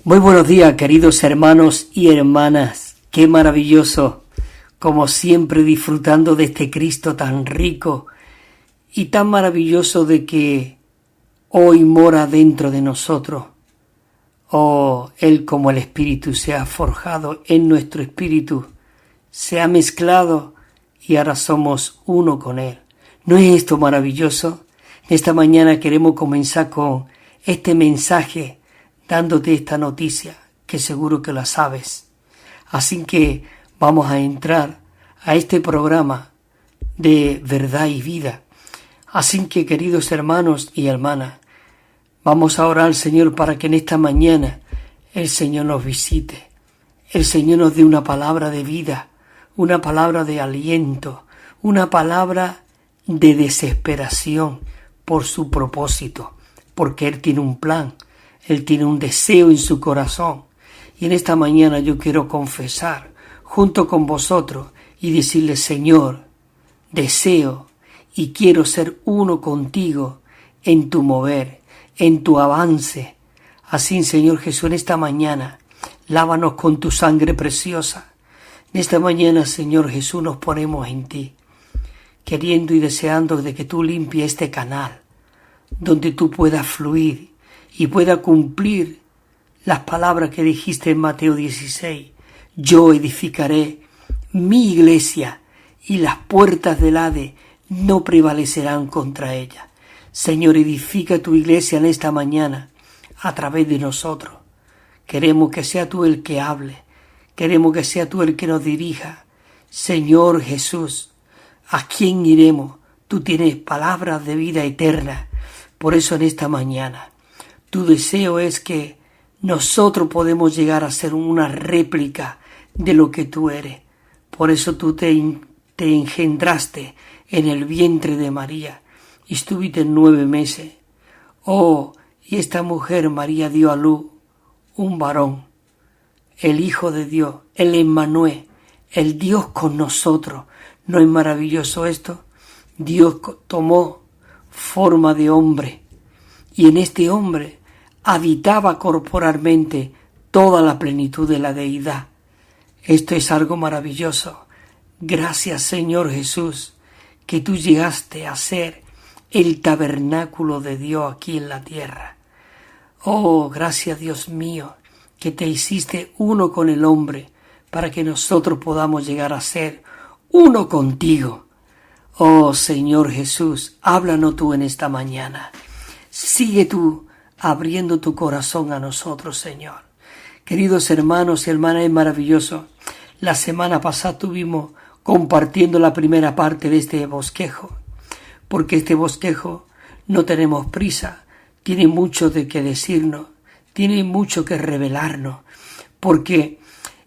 Muy buenos días, queridos hermanos y hermanas. Qué maravilloso, como siempre, disfrutando de este Cristo tan rico y tan maravilloso de que hoy mora dentro de nosotros. Oh, Él como el Espíritu se ha forjado en nuestro espíritu, se ha mezclado y ahora somos uno con Él. ¿No es esto maravilloso? Esta mañana queremos comenzar con este mensaje, dándote esta noticia, que seguro que la sabes. Así que vamos a entrar a este programa de verdad y vida. Así que, queridos hermanos y hermanas, vamos a orar al Señor para que en esta mañana el Señor nos visite. El Señor nos dé una palabra de vida, una palabra de aliento, una palabra de desesperación por su propósito, porque Él tiene un plan. Él tiene un deseo en su corazón. Y en esta mañana yo quiero confesar junto con vosotros y decirle: Señor, deseo y quiero ser uno contigo en tu mover, en tu avance. Así, Señor Jesús, en esta mañana, lávanos con tu sangre preciosa. En esta mañana, Señor Jesús, nos ponemos en ti, queriendo y deseando de que tú limpies este canal, donde tú puedas fluir y pueda cumplir las palabras que dijiste en Mateo 16. Yo edificaré mi iglesia y las puertas del Hades no prevalecerán contra ella. Señor, edifica tu iglesia en esta mañana a través de nosotros. Queremos que sea tú el que hable. Queremos que sea tú el que nos dirija. Señor Jesús, ¿a quién iremos? Tú tienes palabras de vida eterna. Por eso en esta mañana, tu deseo es que nosotros podemos llegar a ser una réplica de lo que tú eres. Por eso tú te engendraste en el vientre de María y estuviste 9 meses. Oh, y esta mujer María dio a luz un varón, el Hijo de Dios, el Emmanuel, el Dios con nosotros. ¿No es maravilloso esto? Dios tomó forma de hombre y en este hombre habitaba corporalmente toda la plenitud de la deidad. Esto es algo maravilloso. Gracias, Señor Jesús, que tú llegaste a ser el tabernáculo de Dios aquí en la tierra. Oh, gracias, Dios mío, que te hiciste uno con el hombre para que nosotros podamos llegar a ser uno contigo. Oh, Señor Jesús, háblanos tú en esta mañana. Sigue tú abriendo tu corazón a nosotros, Señor. Queridos hermanos y hermanas, es maravilloso. La semana pasada estuvimos compartiendo la primera parte de este bosquejo, porque este bosquejo no tenemos prisa, tiene mucho de qué decirnos, tiene mucho que revelarnos, porque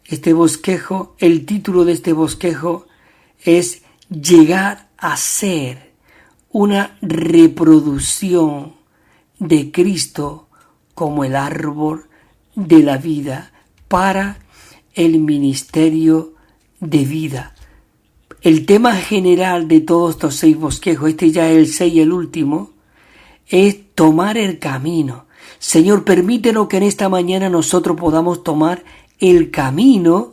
este bosquejo, el título de este bosquejo es llegar a ser una reproducción de Cristo como el árbol de la vida para el ministerio de vida. El tema general de todos estos 6 bosquejos, este ya es el 6 y el último, es tomar el camino. Señor, permítenos que en esta mañana nosotros podamos tomar el camino,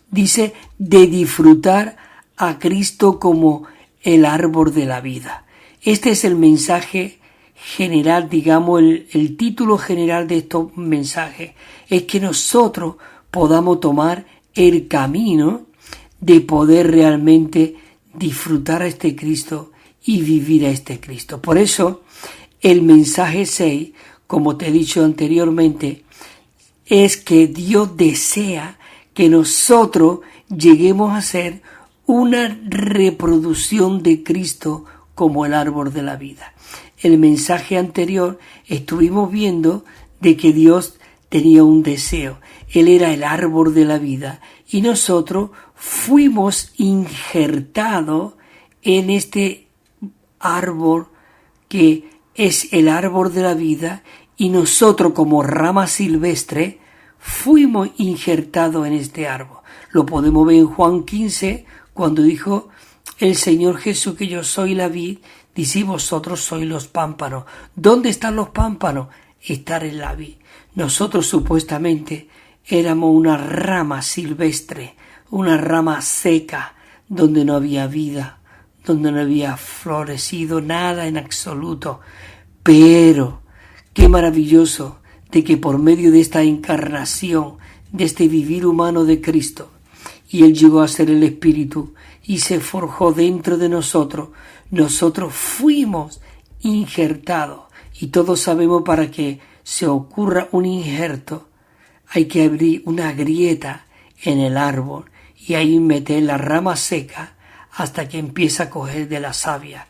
dice, de disfrutar a Cristo como el árbol de la vida. Este es el mensaje general, digamos, el título general de estos mensajes, es que nosotros podamos tomar el camino de poder realmente disfrutar a este Cristo y vivir a este Cristo. Por eso, el mensaje 6, como te he dicho anteriormente, es que Dios desea que nosotros lleguemos a ser una reproducción de Cristo como el árbol de la vida. El mensaje anterior estuvimos viendo de que Dios tenía un deseo. Él era el árbol de la vida y nosotros fuimos injertados en este árbol que es el árbol de la vida y nosotros como rama silvestre fuimos injertados en este árbol. Lo podemos ver en Juan 15 cuando dijo el Señor Jesús que yo soy la vid, dice vosotros sois los pámpanos. ¿Dónde están los pámpanos? Estar en la vid. Nosotros supuestamente éramos una rama silvestre, una rama seca, donde no había vida, donde no había florecido nada en absoluto. Pero qué maravilloso de que por medio de esta encarnación, de este vivir humano de Cristo, y Él llegó a ser el Espíritu y se forjó dentro de nosotros, nosotros fuimos injertados. Y todos sabemos, para que se ocurra un injerto, hay que abrir una grieta en el árbol y ahí meter la rama seca hasta que empieza a coger de la savia.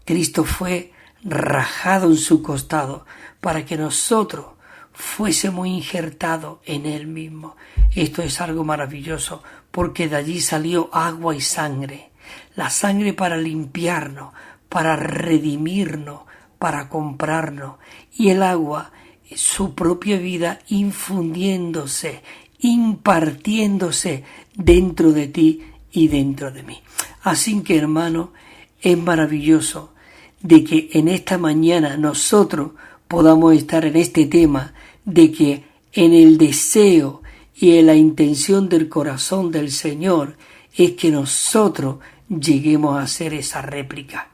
Cristo fue rajado en su costado para que nosotros fuésemos injertados en Él mismo. Esto es algo maravilloso, porque de allí salió agua y sangre. La sangre para limpiarnos, para redimirnos, para comprarnos, y el agua, su propia vida infundiéndose, impartiéndose dentro de ti y dentro de mí. Así que, hermano, es maravilloso de que en esta mañana nosotros podamos estar en este tema, de que en el deseo y en la intención del corazón del Señor es que nosotros lleguemos a hacer esa réplica.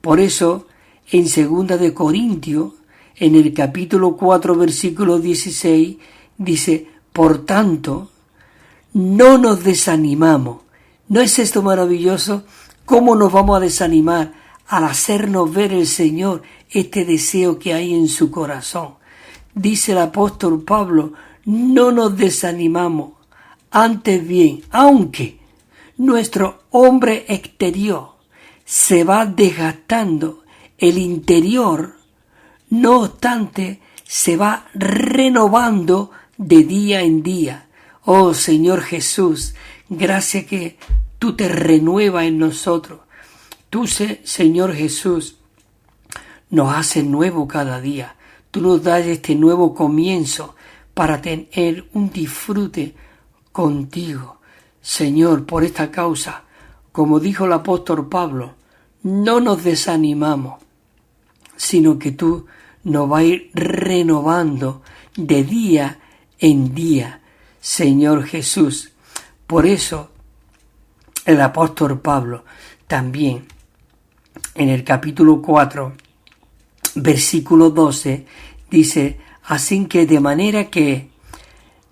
Por eso, en 2 de Corintios, en el capítulo 4, versículo 16, dice: por tanto, no nos desanimamos. ¿No es esto maravilloso? ¿Cómo nos vamos a desanimar al hacernos ver el Señor este deseo que hay en su corazón? Dice el apóstol Pablo: no nos desanimamos, antes bien, aunque nuestro hombre exterior se va desgastando, el interior, no obstante, se va renovando de día en día. Oh Señor Jesús, gracias que tú te renuevas en nosotros. Tú, Señor Jesús, nos haces nuevo cada día. Tú nos das este nuevo comienzo para tener un disfrute contigo. Señor, por esta causa, como dijo el apóstol Pablo, no nos desanimamos, sino que tú nos vas a ir renovando de día en día, Señor Jesús. Por eso el apóstol Pablo también en el capítulo 4, versículo 12, dice: así que de manera que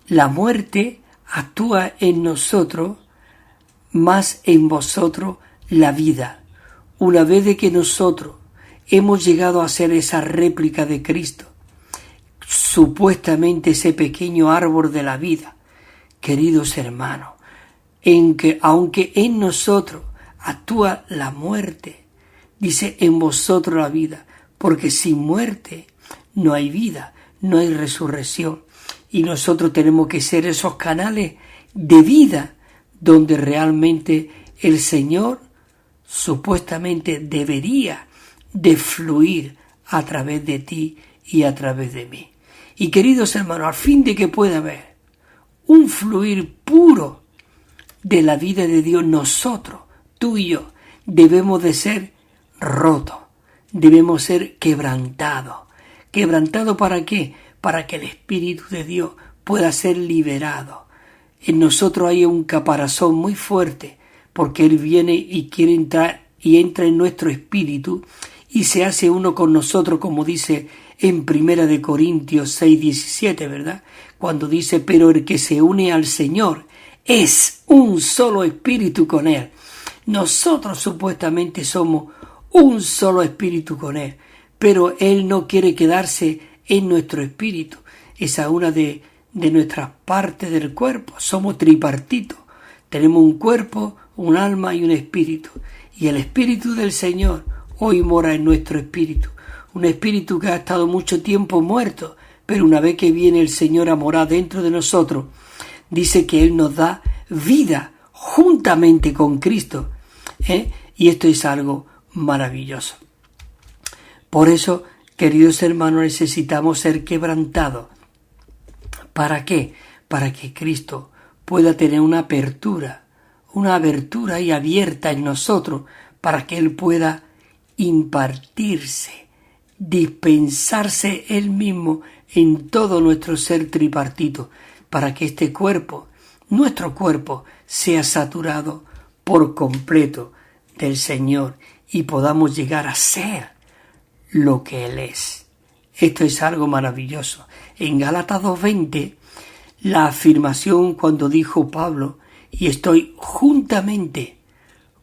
la muerte actúa en nosotros, más en vosotros la vida. Una vez de que nosotros hemos llegado a ser esa réplica de Cristo, supuestamente ese pequeño árbol de la vida, queridos hermanos, en que aunque en nosotros actúa la muerte, dice: en vosotros la vida, porque sin muerte no hay vida, no hay resurrección. Y nosotros tenemos que ser esos canales de vida donde realmente el Señor supuestamente debería de fluir a través de ti y a través de mí. Y queridos hermanos, al fin de que pueda haber un fluir puro de la vida de Dios, nosotros, tú y yo, debemos de ser rotos, debemos ser quebrantados. ¿Quebrantado para qué? Para que el Espíritu de Dios pueda ser liberado. En nosotros hay un caparazón muy fuerte, porque Él viene y quiere entrar y entra en nuestro espíritu y se hace uno con nosotros, como dice en 1 de Corintios 6, 17, ¿verdad? Cuando dice: pero el que se une al Señor es un solo espíritu con Él. Nosotros supuestamente somos un solo espíritu con Él, pero Él no quiere quedarse en nuestro espíritu. Esa es una de nuestras partes del cuerpo. Somos tripartitos. Tenemos un cuerpo, un alma y un espíritu. Y el Espíritu del Señor hoy mora en nuestro espíritu. Un espíritu que ha estado mucho tiempo muerto, pero una vez que viene el Señor a morar dentro de nosotros, dice que Él nos da vida juntamente con Cristo. Y esto es algo maravilloso. Por eso, queridos hermanos, necesitamos ser quebrantados. ¿Para qué? Para que Cristo pueda tener una abertura ahí abierta en nosotros, para que Él pueda impartirse dispensarse Él mismo en todo nuestro ser tripartito, para que este cuerpo, nuestro cuerpo, sea saturado por completo del Señor y podamos llegar a ser lo que Él es. Esto es algo maravilloso. En Gálatas 2:20, la afirmación cuando dijo Pablo, y estoy juntamente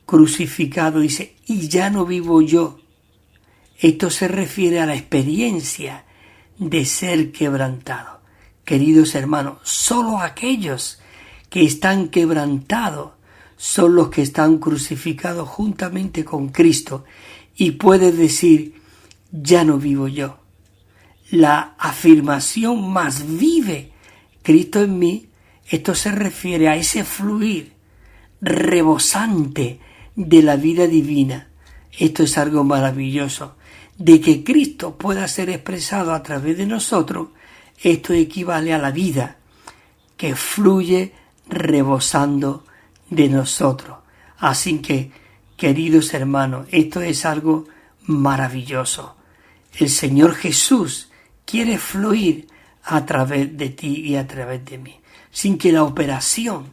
crucificado, dice, y ya no vivo yo. Esto se refiere a la experiencia de ser quebrantado. Queridos hermanos, solo aquellos que están quebrantados son los que están crucificados juntamente con Cristo y puedes decir, ya no vivo yo. La afirmación más vive Cristo en mí, esto se refiere a ese fluir rebosante de la vida divina. Esto es algo maravilloso. De que Cristo pueda ser expresado a través de nosotros, esto equivale a la vida que fluye rebosando de nosotros. Así que, queridos hermanos, esto es algo maravilloso. El Señor Jesús quiere fluir a través de ti y a través de mí, sin que la operación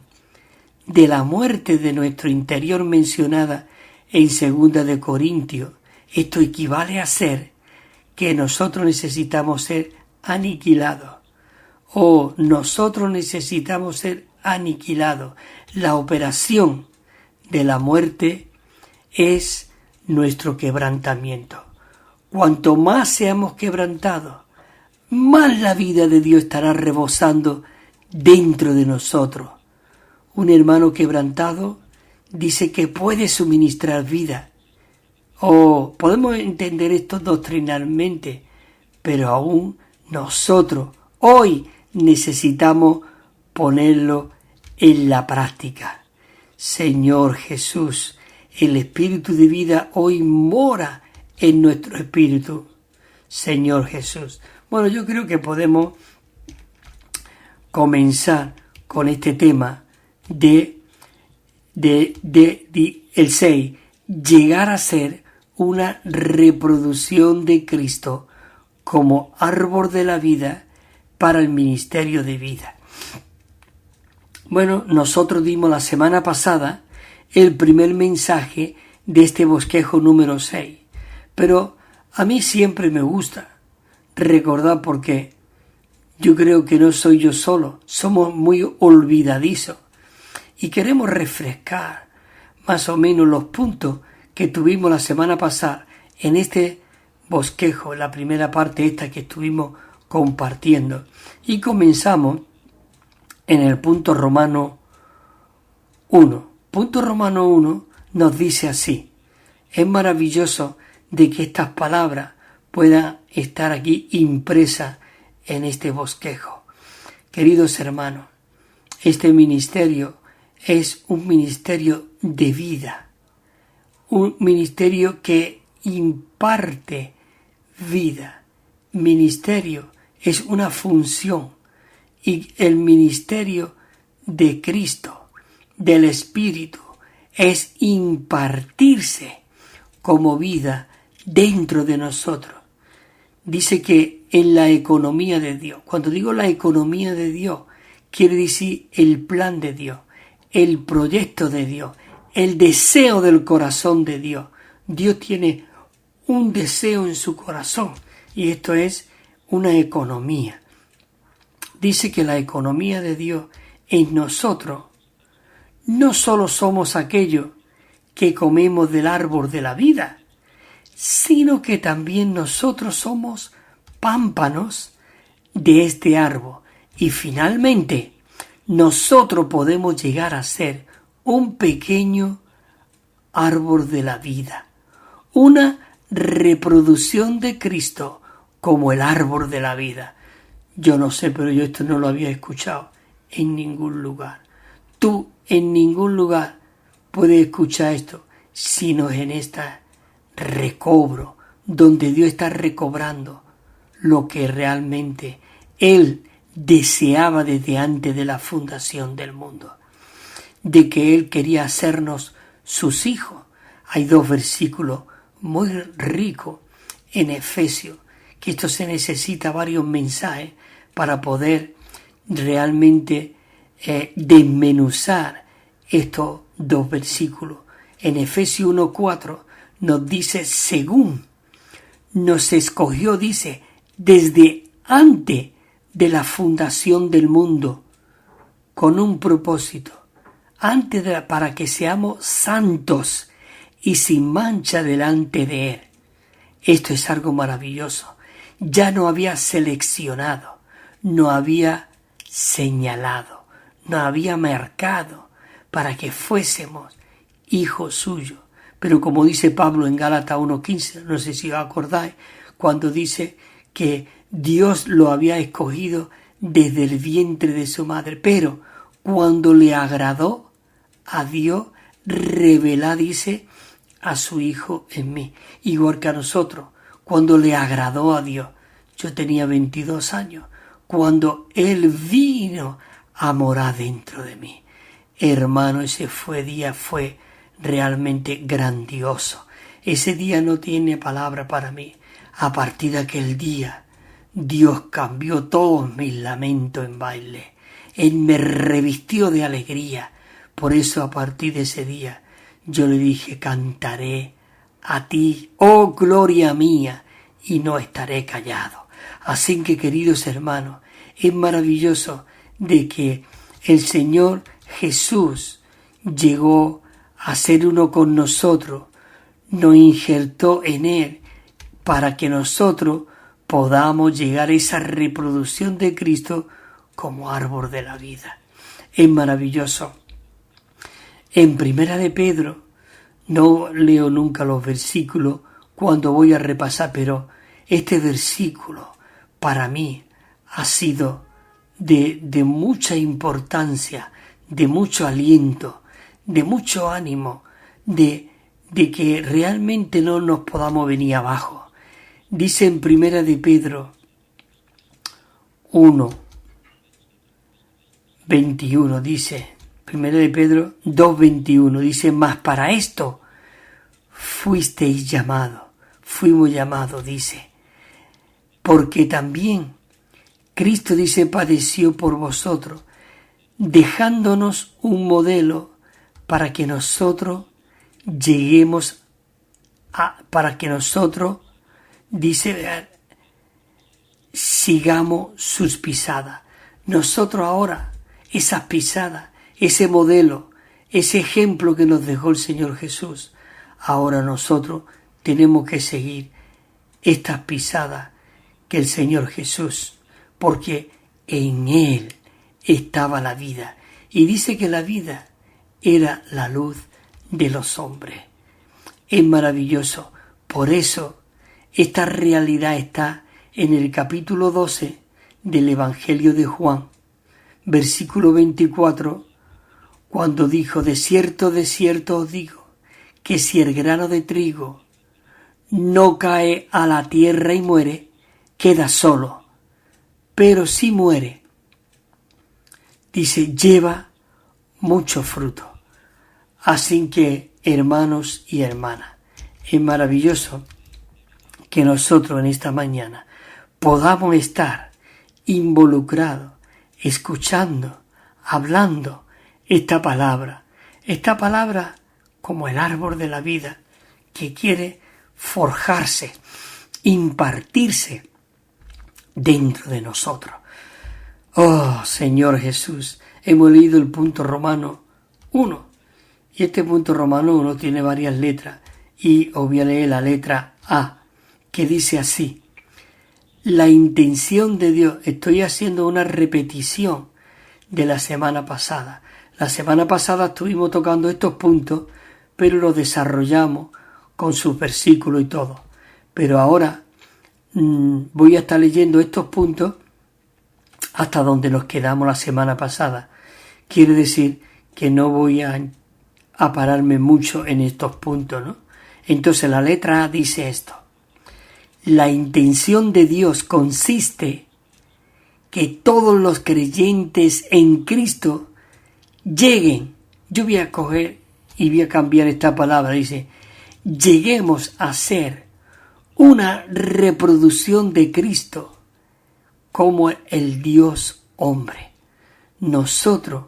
de la muerte de nuestro interior mencionada en 2 de Corintios, esto equivale a ser que nosotros necesitamos ser aniquilados, o nosotros necesitamos ser aniquilados. La operación de la muerte es nuestro quebrantamiento. Cuanto más seamos quebrantados, más la vida de Dios estará rebosando dentro de nosotros. Un hermano quebrantado dice que puede suministrar vida. Podemos entender esto doctrinalmente, pero aún nosotros hoy necesitamos ponerlo en la práctica. Señor Jesús, el Espíritu de vida hoy mora en nuestro espíritu. Señor Jesús. Bueno, yo creo que podemos comenzar con este tema de el 6, llegar a ser una reproducción de Cristo como árbol de la vida para el ministerio de vida. Bueno, nosotros dimos la semana pasada el primer mensaje de este bosquejo número 6, pero a mí siempre me gusta recordar, porque yo creo que no soy yo solo, somos muy olvidadizos y queremos refrescar más o menos los puntos que tuvimos la semana pasada en este bosquejo, la primera parte esta que estuvimos compartiendo. Y comenzamos en el punto Romano 1. Punto Romano 1 nos dice así. Es maravilloso de que estas palabras puedan estar aquí impresas en este bosquejo. Queridos hermanos, este ministerio es un ministerio de vida, un ministerio que imparte vida. Ministerio es una función, y el ministerio de Cristo, del Espíritu, es impartirse como vida dentro de nosotros. Dice que en la economía de Dios, cuando digo la economía de Dios, quiere decir el plan de Dios, el proyecto de Dios, el deseo del corazón de Dios. Dios tiene un deseo en su corazón y esto es una economía. Dice que la economía de Dios en nosotros no solo somos aquellos que comemos del árbol de la vida, sino que también nosotros somos pámpanos de este árbol. Y finalmente, nosotros podemos llegar a ser un pequeño árbol de la vida, una reproducción de Cristo como el árbol de la vida. Yo no sé, pero yo esto no lo había escuchado en ningún lugar. Tú en ningún lugar puedes escuchar esto, sino en este recobro, donde Dios está recobrando lo que realmente Él deseaba desde antes de la fundación del mundo, de que Él quería hacernos sus hijos. Hay 2 versículos muy ricos en Efesios, que esto se necesita varios mensajes para poder realmente desmenuzar estos dos versículos. En Efesios 1:4 nos dice, según nos escogió, dice, desde antes de la fundación del mundo, con un propósito, para que seamos santos y sin mancha delante de Él. Esto es algo maravilloso. Ya no había seleccionado, no había señalado, no había marcado para que fuésemos hijos suyos. Pero como dice Pablo en Gálatas 1:15, no sé si os acordáis, cuando dice que Dios lo había escogido desde el vientre de su madre, pero cuando le agradó a Dios, revelá, dice, a su Hijo en mí. Igual que a nosotros, cuando le agradó a Dios. Yo tenía 22 años, cuando Él vino a morar dentro de mí. Hermano, ese día fue realmente grandioso. Ese día no tiene palabra para mí. A partir de aquel día, Dios cambió todos mis lamentos en baile. Él me revistió de alegría. Por eso, a partir de ese día, yo le dije, cantaré a ti, oh gloria mía, y no estaré callado. Así que, queridos hermanos, es maravilloso de que el Señor Jesús llegó a ser uno con nosotros, nos injertó en Él para que nosotros podamos llegar a esa reproducción de Cristo como árbol de la vida. Es maravilloso. En Primera de Pedro, no leo nunca los versículos cuando voy a repasar, pero este versículo para mí ha sido de mucha importancia, de mucho aliento, de mucho ánimo, de que realmente no nos podamos venir abajo. Dice en Primera de Pedro 1:21, dice, Primera de Pedro 2:21, dice, mas para esto fuisteis llamados, fuimos llamados, dice, porque también Cristo, dice, padeció por vosotros, dejándonos un modelo para que nosotros lleguemos para que nosotros, dice, sigamos sus pisadas. Nosotros ahora, esas pisadas, ese modelo, ese ejemplo que nos dejó el Señor Jesús, ahora nosotros tenemos que seguir estas pisadas que el Señor Jesús, porque en Él estaba la vida. Y dice que la vida era la luz de los hombres. Es maravilloso. Por eso esta realidad está en el capítulo 12 del Evangelio de Juan, versículo 24, cuando dijo, de cierto os digo, que si el grano de trigo no cae a la tierra y muere, queda solo, pero si muere, dice, lleva mucho fruto. Así que, hermanos y hermanas, es maravilloso que nosotros en esta mañana podamos estar involucrados, escuchando, hablando esta palabra como el árbol de la vida que quiere forjarse, impartirse dentro de nosotros. Oh, Señor Jesús, hemos leído el punto Romano 1, y este punto Romano 1 tiene varias letras, y os voy a leer la letra A, que dice así: la intención de Dios. Estoy haciendo una repetición de la semana pasada. La semana pasada estuvimos tocando estos puntos, pero los desarrollamos con sus versículos y todo. Pero ahora voy a estar leyendo estos puntos hasta donde nos quedamos la semana pasada. Quiere decir que no voy a pararme mucho en estos puntos, ¿no? Entonces la letra A dice esto: la intención de Dios consiste que todos los creyentes en Cristo lleguen. Yo voy a coger y voy a cambiar esta palabra. Dice, lleguemos a ser una reproducción de Cristo como el Dios hombre. Nosotros,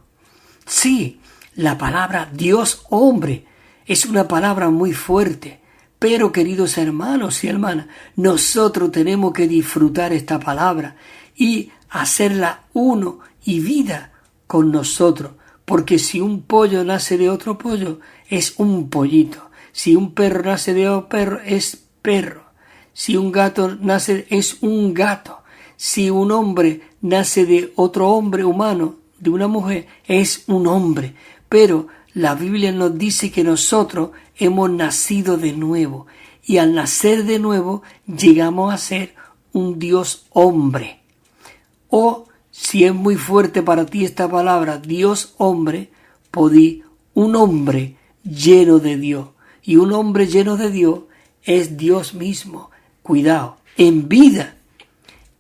sí, la palabra Dios hombre es una palabra muy fuerte, pero queridos hermanos y hermanas, nosotros tenemos que disfrutar esta palabra y hacerla uno y vida con nosotros, porque si un pollo nace de otro pollo, es un pollito. Si un perro nace de otro perro, es perro. Si un gato nace, es un gato. Si un hombre nace de otro hombre humano, de una mujer, es un hombre. Pero la Biblia nos dice que nosotros hemos nacido de nuevo. Y al nacer de nuevo, llegamos a ser un Dios hombre. O, si es muy fuerte para ti esta palabra, Dios hombre, podí un hombre lleno de Dios. Y un hombre lleno de Dios es Dios mismo. Cuidado, en vida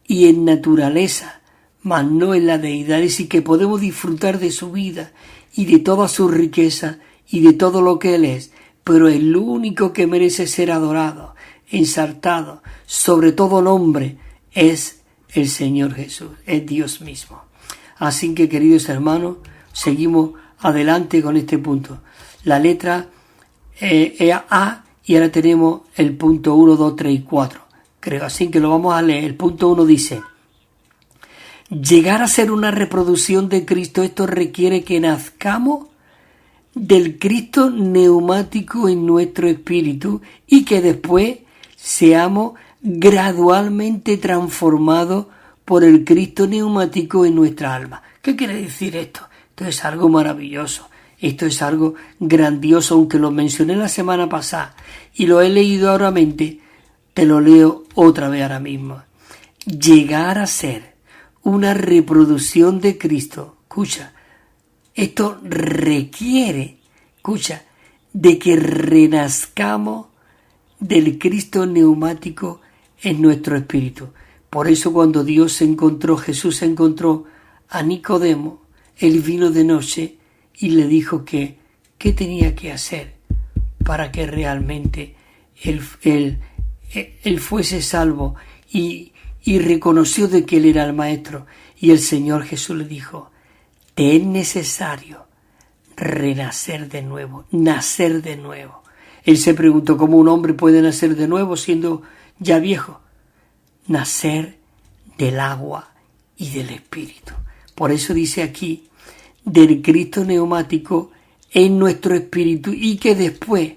y en naturaleza, mas no en la deidad. Es decir, que podemos disfrutar de su vida y de toda su riqueza y de todo lo que Él es. Pero el único que merece ser adorado, exaltado, sobre todo nombre, es el Señor Jesús, es Dios mismo. Así que, queridos hermanos, seguimos adelante con este punto. La letra A, y ahora tenemos el punto 1, 2, 3 y 4. Creo, así que lo vamos a leer. El punto 1 dice: llegar a ser una reproducción de Cristo, esto requiere que nazcamos del Cristo neumático en nuestro espíritu y que después seamos gradualmente transformados por el Cristo neumático en nuestra alma. ¿Qué quiere decir esto? Esto es algo maravilloso. Esto es algo grandioso, aunque lo mencioné la semana pasada y lo he leído ahora mente, te lo leo otra vez ahora mismo. Llegar a ser una reproducción de Cristo, escucha, esto requiere, escucha, de que renazcamos del Cristo neumático en nuestro espíritu. Por eso cuando Jesús encontró a Nicodemo, él vino de noche y le dijo que qué tenía que hacer para que realmente él fuese salvo y reconoció de que él era el maestro. Y el Señor Jesús le dijo: te es necesario renacer de nuevo, nacer de nuevo. Él se preguntó cómo un hombre puede nacer de nuevo siendo ya viejo. Nacer del agua y del Espíritu. Por eso dice aquí, del Cristo neumático en nuestro espíritu, y que después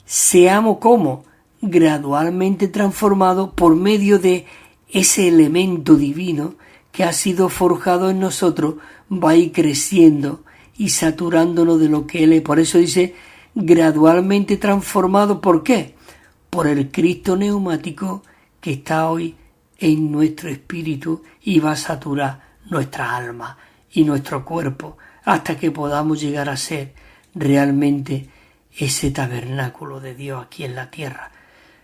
seamos como gradualmente transformados por medio de ese elemento divino que ha sido forjado en nosotros, va a ir creciendo y saturándonos de lo que Él es. Por eso dice gradualmente transformado. ¿Por qué? Por el Cristo neumático que está hoy en nuestro espíritu y va a saturar nuestra alma y nuestro cuerpo hasta que podamos llegar a ser realmente ese tabernáculo de Dios aquí en la tierra,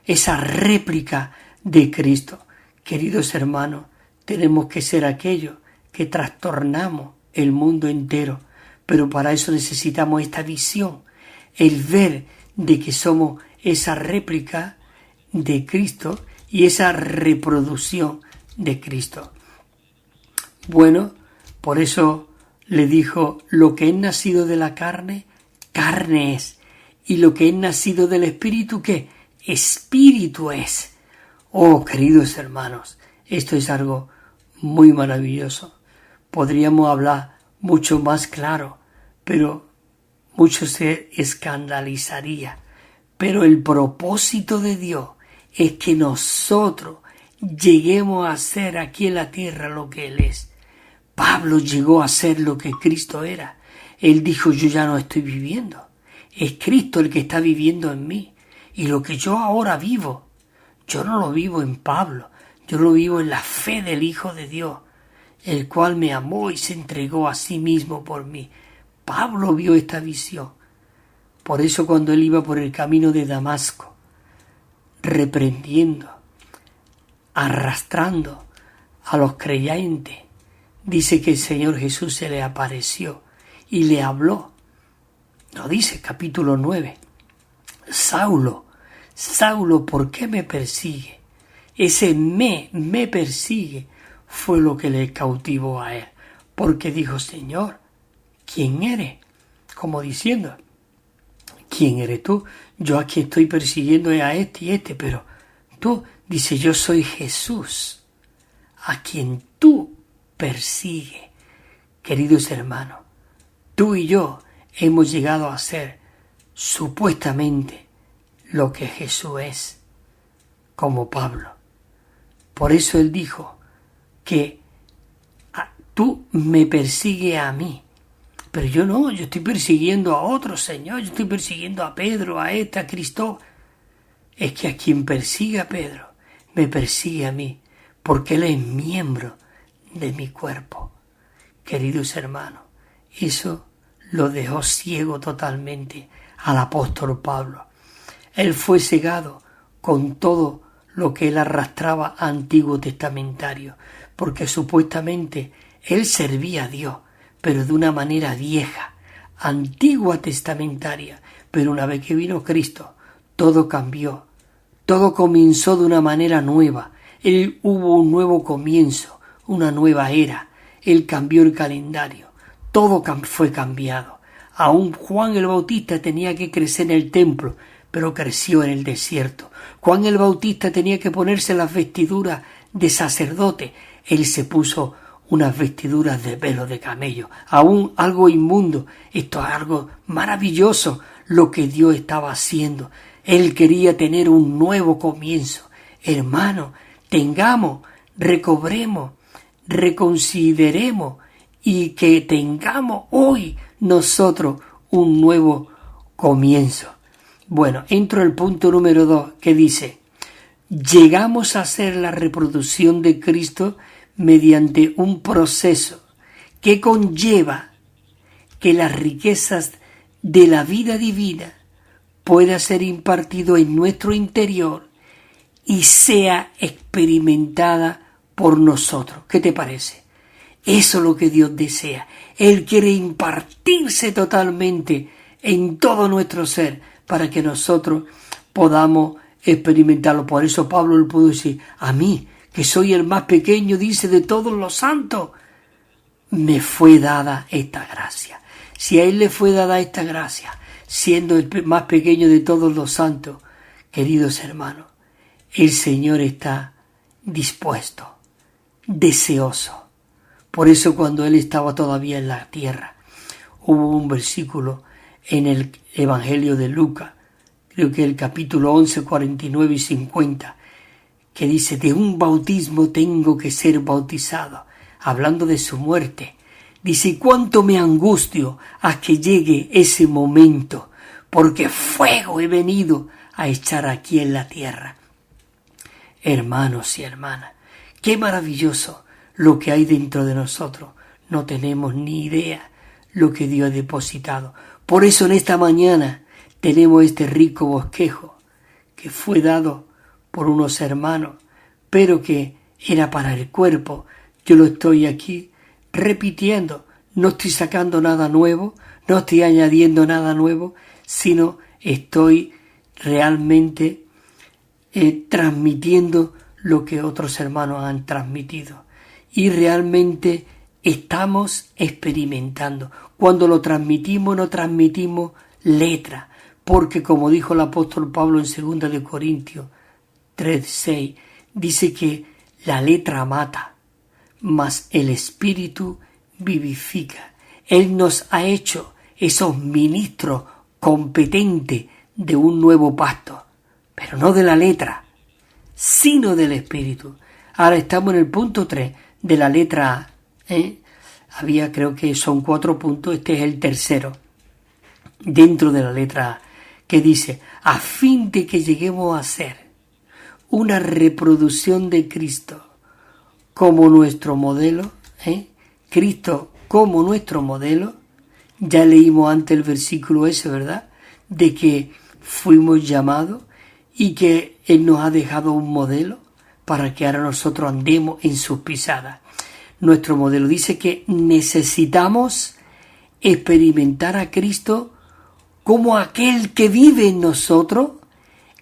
esa réplica de Cristo. Queridos hermanos, tenemos que ser aquellos que trastornamos el mundo entero, pero para eso necesitamos esta visión, el ver de que somos esa réplica de Cristo y esa reproducción de Cristo. Bueno, por eso le dijo: lo que es nacido de la carne, carne es, y lo que es nacido del Espíritu, ¿qué? Espíritu es. Oh, queridos hermanos, esto es algo muy maravilloso. Podríamos hablar mucho más claro, pero mucho se escandalizaría. Pero el propósito de Dios es que nosotros lleguemos a ser aquí en la tierra lo que Él es. Pablo llegó a ser lo que Cristo era. Él dijo: yo ya no estoy viviendo, es Cristo el que está viviendo en mí. Y lo que yo ahora vivo, yo no lo vivo en Pablo, yo lo vivo en la fe del Hijo de Dios, el cual me amó y se entregó a sí mismo por mí. Pablo vio esta visión. Por eso cuando él iba por el camino de Damasco, reprendiendo, arrastrando a los creyentes, dice que el Señor Jesús se le apareció y le habló. No dice capítulo 9. Saulo, Saulo, ¿por qué me persigue? Ese me persigue fue lo que le cautivó a él, porque dijo, Señor, ¿quién eres? Como diciendo, ¿quién eres tú? Yo aquí estoy persiguiendo a este y este, pero tú, dice, yo soy Jesús, a quien tú persigues. Queridos hermanos, tú y yo hemos llegado a ser supuestamente lo que Jesús es, como Pablo. Por eso él dijo que tú me persigues a mí, pero yo no, yo estoy persiguiendo a otro, Señor, yo estoy persiguiendo a Pedro, a a Cristóbal. Es que a quien persigue a Pedro, me persigue a mí, porque él es miembro de mi cuerpo. Queridos hermanos, eso lo dejó ciego totalmente al apóstol Pablo. Él fue cegado con todo lo que él arrastraba a Antiguo Testamentario, porque supuestamente él servía a Dios, pero de una manera vieja, antigua testamentaria. Pero una vez que vino Cristo, todo cambió, todo comenzó de una manera nueva. Hubo un nuevo comienzo, una nueva era. Él cambió el calendario, todo fue cambiado. Aún Juan el Bautista tenía que crecer en el templo, pero creció en el desierto. Juan el Bautista tenía que ponerse las vestiduras de sacerdote, él se puso unas vestiduras de pelo de camello, aún algo inmundo. Esto es algo maravilloso lo que Dios estaba haciendo. Él quería tener un nuevo comienzo. Hermano, tengamos, recobremos, reconsideremos y que tengamos hoy nosotros un nuevo comienzo. Bueno, entro al punto número 2 que dice, llegamos a ser la reproducción de Cristo mediante un proceso que conlleva que las riquezas de la vida divina pueda ser impartido en nuestro interior y sea experimentada por nosotros. ¿Qué te parece? Eso es lo que Dios desea. Él quiere impartirse totalmente en todo nuestro ser para que nosotros podamos experimentarlo. Por eso Pablo le pudo decir, a mí, que soy el más pequeño, dice, de todos los santos, me fue dada esta gracia. Si a él le fue dada esta gracia, siendo el más pequeño de todos los santos, queridos hermanos, el Señor está dispuesto, deseoso. Por eso cuando él estaba todavía en la tierra, hubo un versículo en el Evangelio de Lucas, creo que el capítulo 11, 49 y 50, que dice, de un bautismo tengo que ser bautizado, hablando de su muerte. Dice, cuánto me angustio a que llegue ese momento, porque fuego he venido a echar aquí en la tierra. Hermanos y hermanas, qué maravilloso lo que hay dentro de nosotros. No tenemos ni idea lo que Dios ha depositado. Por eso en esta mañana tenemos este rico bosquejo que fue dado por unos hermanos, pero que era para el cuerpo. Yo lo estoy aquí repitiendo, no estoy sacando nada nuevo, no estoy añadiendo nada nuevo, sino estoy realmente transmitiendo lo que otros hermanos han transmitido. Y realmente estamos experimentando. Cuando lo transmitimos, no transmitimos letra, porque como dijo el apóstol Pablo en 2 de Corintios 3:6, dice que la letra mata, mas el espíritu vivifica. Él nos ha hecho esos ministros competentes de un nuevo pacto, pero no de la letra, sino del espíritu. Ahora estamos en el punto 3 de la letra A. Había, creo que son 4 puntos, este es el tercero, dentro de la letra A, que dice, a fin de que lleguemos a ser una reproducción de Cristo como nuestro modelo, Cristo como nuestro modelo. Ya leímos antes el versículo ese, ¿verdad? De que fuimos llamados y que Él nos ha dejado un modelo para que ahora nosotros andemos en sus pisadas. Nuestro modelo dice que necesitamos experimentar a Cristo como aquel que vive en nosotros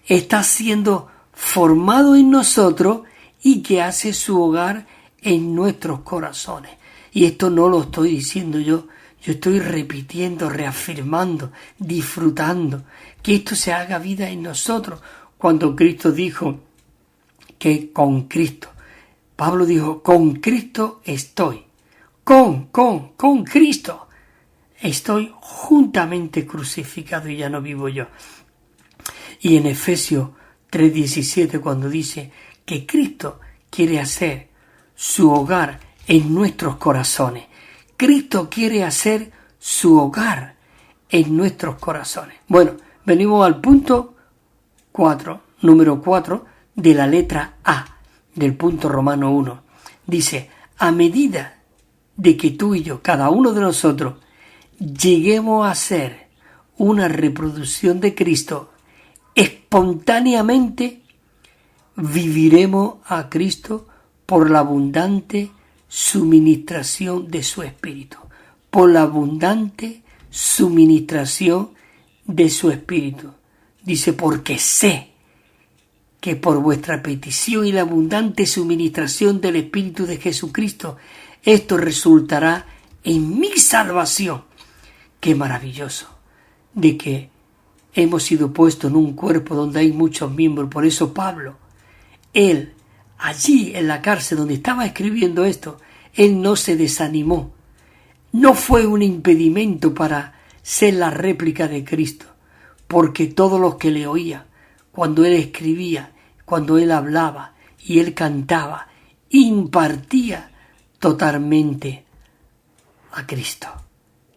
está siendo formado en nosotros y que hace su hogar en nuestros corazones. Y esto no lo estoy diciendo yo estoy repitiendo, reafirmando, disfrutando, que esto se haga vida en nosotros. Cuando Cristo dijo que con Cristo, Pablo dijo, con Cristo estoy, con Cristo estoy juntamente crucificado y ya no vivo yo. Y en Efesios 3:17, cuando dice que Cristo quiere hacer su hogar en nuestros corazones, Cristo quiere hacer su hogar en nuestros corazones. Bueno, venimos al punto 4, número 4 de la letra A del punto Romano 1. Dice, a medida de que tú y yo, cada uno de nosotros, lleguemos a ser una reproducción de Cristo, espontáneamente viviremos a Cristo por la abundante suministración de su Espíritu. Por la abundante suministración de su Espíritu. Dice, porque sé que por vuestra petición y la abundante suministración del Espíritu de Jesucristo, esto resultará en mi salvación. Qué maravilloso de que hemos sido puestos en un cuerpo donde hay muchos miembros. Por eso Pablo, él, allí en la cárcel donde estaba escribiendo esto, él no se desanimó. No fue un impedimento para ser la réplica de Cristo, porque todos los que le oían, cuando él escribía, cuando él hablaba y él cantaba, impartía totalmente a Cristo.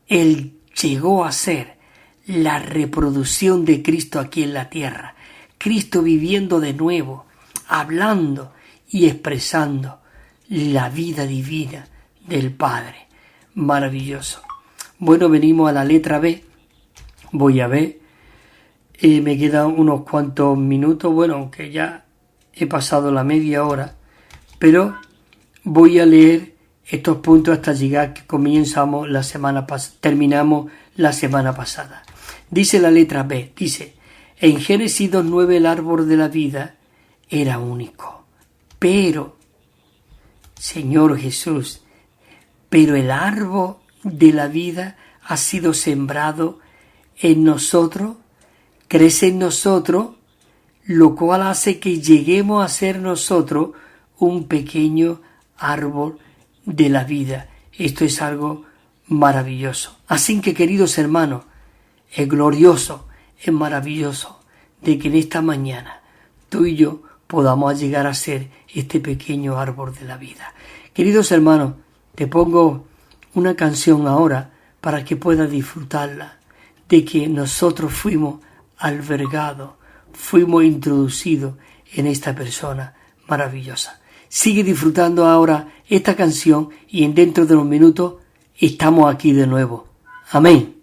Él llegó a ser la reproducción de Cristo aquí en la tierra. Cristo viviendo de nuevo, hablando y expresando la vida divina del Padre. Maravilloso. Bueno, venimos a la letra B. Voy a ver. Me quedan unos cuantos minutos. Bueno, aunque ya he pasado la media hora. Pero voy a leer estos puntos hasta llegar que terminamos la semana pasada. Dice la letra B. Dice, en Génesis 2:9 el árbol de la vida era único. Pero, Señor Jesús, pero el árbol de la vida ha sido sembrado en nosotros, crece en nosotros, lo cual hace que lleguemos a ser nosotros un pequeño árbol de la vida. Esto es algo maravilloso. Así que, queridos hermanos, es glorioso, es maravilloso de que en esta mañana tú y yo podamos llegar a ser este pequeño árbol de la vida. Queridos hermanos, te pongo una canción ahora para que puedas disfrutarla, de que nosotros fuimos albergados, fuimos introducidos en esta persona maravillosa. Sigue disfrutando ahora esta canción y dentro de unos minutos estamos aquí de nuevo. Amén.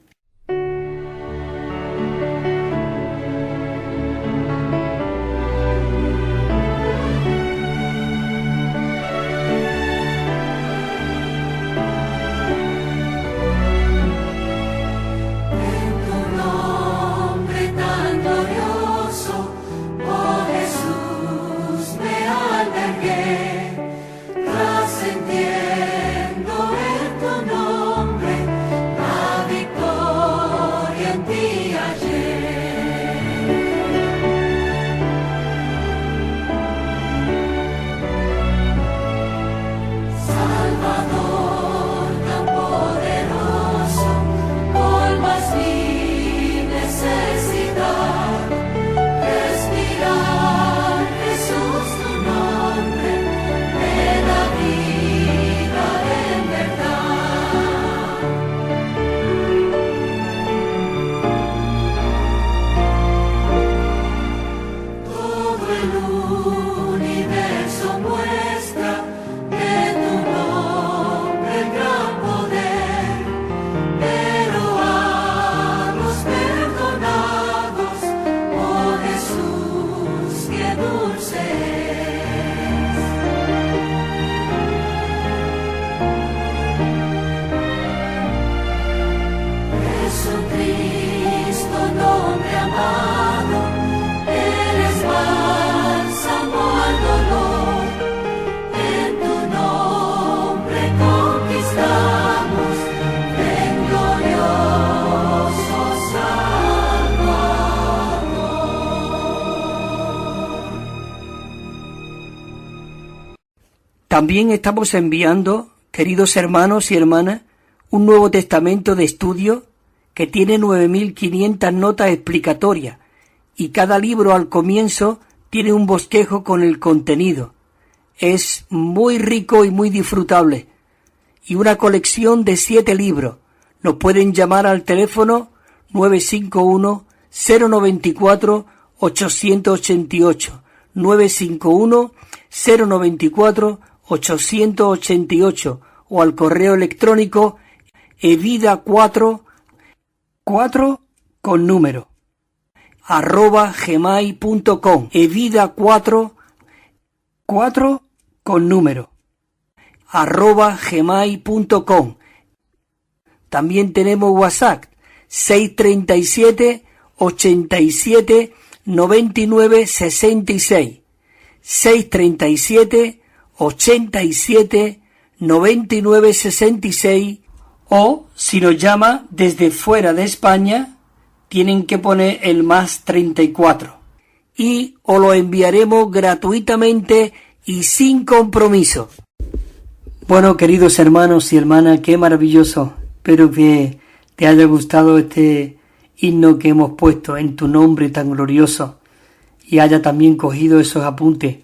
Trascendiendo en tu nombre, la victoria. También estamos enviando, queridos hermanos y hermanas, un Nuevo Testamento de estudio que tiene 9.500 notas explicatorias y cada libro al comienzo tiene un bosquejo con el contenido. Es muy rico y muy disfrutable. Y una colección de 7 libros. Nos pueden llamar al teléfono 951-094-888. 951-094-888 o al correo electrónico evida4 con número @gmail.com. evida4 con número @gmail.com. También tenemos WhatsApp 637 87 99 66 637 87 99 66, o si nos llama desde fuera de España tienen que poner el +34 y os lo enviaremos gratuitamente y sin compromiso. Bueno, queridos hermanos y hermanas, qué maravilloso. Espero que te haya gustado este himno que hemos puesto en tu nombre tan glorioso y haya también cogido esos apuntes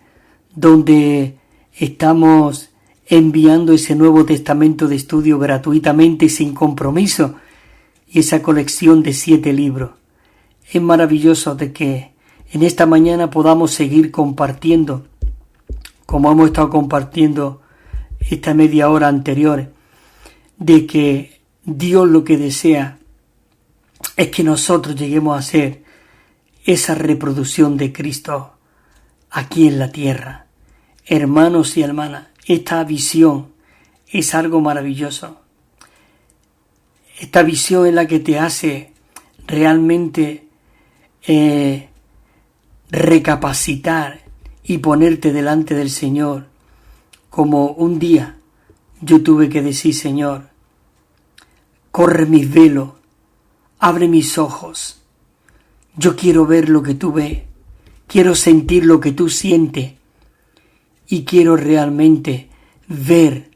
donde estamos enviando ese Nuevo Testamento de estudio gratuitamente y sin compromiso y esa colección de 7 libros. Es maravilloso de que en esta mañana podamos seguir compartiendo, como hemos estado compartiendo esta media hora anterior, de que Dios lo que desea es que nosotros lleguemos a ser esa reproducción de Cristo aquí en la tierra. Hermanos y hermanas, esta visión es algo maravilloso. Esta visión es la que te hace realmente recapacitar y ponerte delante del Señor, como un día yo tuve que decir: Señor, corre mis velos, abre mis ojos, yo quiero ver lo que tú ves, quiero sentir lo que tú sientes y quiero realmente ver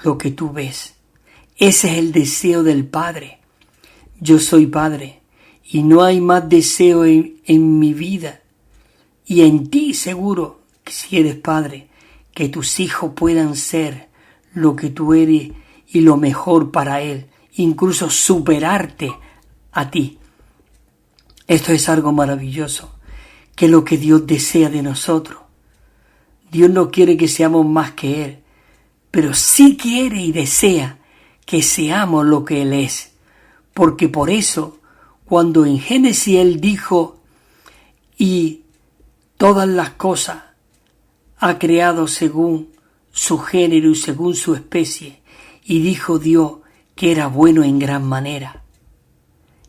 lo que tú ves. Ese es el deseo del Padre. Yo soy Padre y no hay más deseo en mi vida y en ti seguro que si eres Padre, que tus hijos puedan ser lo que tú eres y lo mejor para Él, incluso superarte a ti. Esto es algo maravilloso, que es lo que Dios desea de nosotros. Dios no quiere que seamos más que Él, pero sí quiere y desea que seamos lo que Él es. Porque por eso, cuando en Génesis Él dijo: y todas las cosas ha creado según su género y según su especie, y dijo Dios que era bueno en gran manera.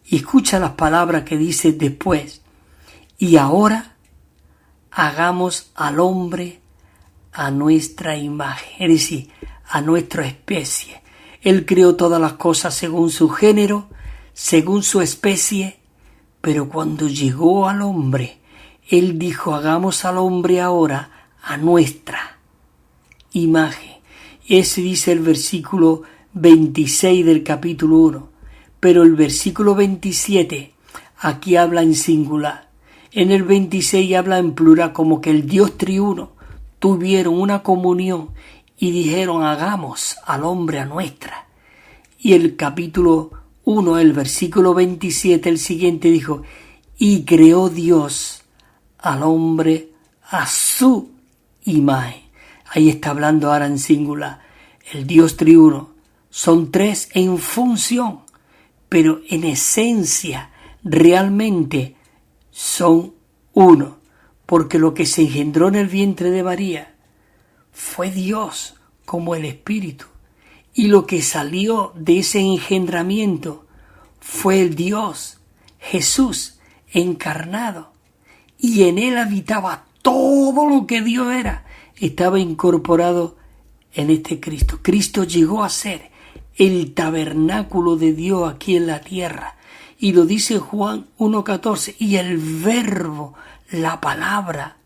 Y escucha las palabras que dice después: y ahora hagamos al hombre a nuestra imagen, es decir, a nuestra especie. Él creó todas las cosas según su género, según su especie, pero cuando llegó al hombre, Él dijo: hagamos al hombre ahora a nuestra imagen. Ese dice el versículo 26 del capítulo 1, pero el versículo 27 aquí habla en singular. En el 26 habla en plural, como que el Dios triuno tuvieron una comunión y dijeron: hagamos al hombre a nuestra. Y el capítulo 1, el versículo 27, el siguiente, dijo: y creó Dios al hombre a su imagen. Ahí está hablando ahora en singular. El Dios triuno son 3 en función, pero en esencia realmente son uno, porque lo que se engendró en el vientre de María fue Dios como el Espíritu, y lo que salió de ese engendramiento fue el Dios, Jesús encarnado, y en Él habitaba todo lo que Dios era, estaba incorporado en este Cristo. Cristo llegó a ser el tabernáculo de Dios aquí en la tierra, y lo dice Juan 1:14, y el verbo, la palabra,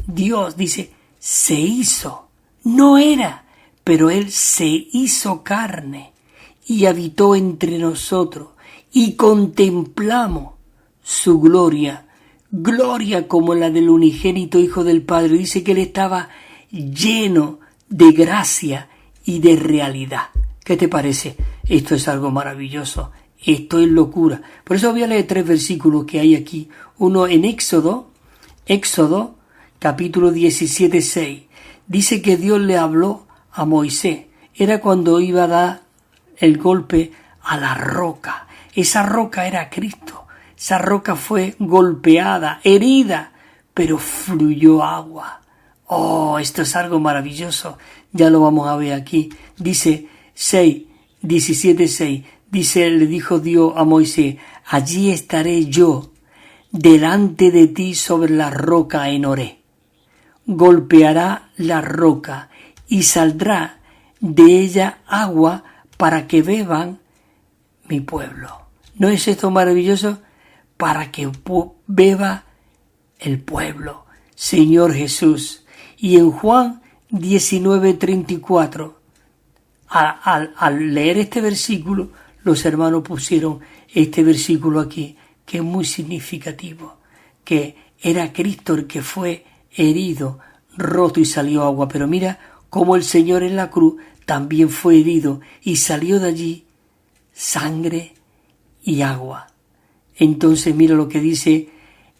Dios dice, se hizo, no era, pero Él se hizo carne y habitó entre nosotros y contemplamos su gloria, gloria como la del unigénito Hijo del Padre. Dice que Él estaba lleno de gracia y de realidad. ¿Qué te parece? Esto es algo maravilloso. Esto es locura. Por eso voy a leer 3 versículos que hay aquí. Uno en Éxodo capítulo 17, 6. Dice que Dios le habló a Moisés. Era cuando iba a dar el golpe a la roca. Esa roca era Cristo. Esa roca fue golpeada, herida, pero fluyó agua. Oh, esto es algo maravilloso. Ya lo vamos a ver aquí. Dice 17:6. Dice, le dijo Dios a Moisés, allí estaré yo delante de ti sobre la roca en Horeb. Golpeará la roca y saldrá de ella agua para que beban mi pueblo. ¿No es esto maravilloso? Para que beba el pueblo, Señor Jesús. Y en Juan 19:34, al leer este versículo, los hermanos pusieron este versículo aquí, que es muy significativo, que era Cristo el que fue herido, roto y salió agua. Pero mira cómo el Señor en la cruz también fue herido y salió de allí sangre y agua. Entonces mira lo que dice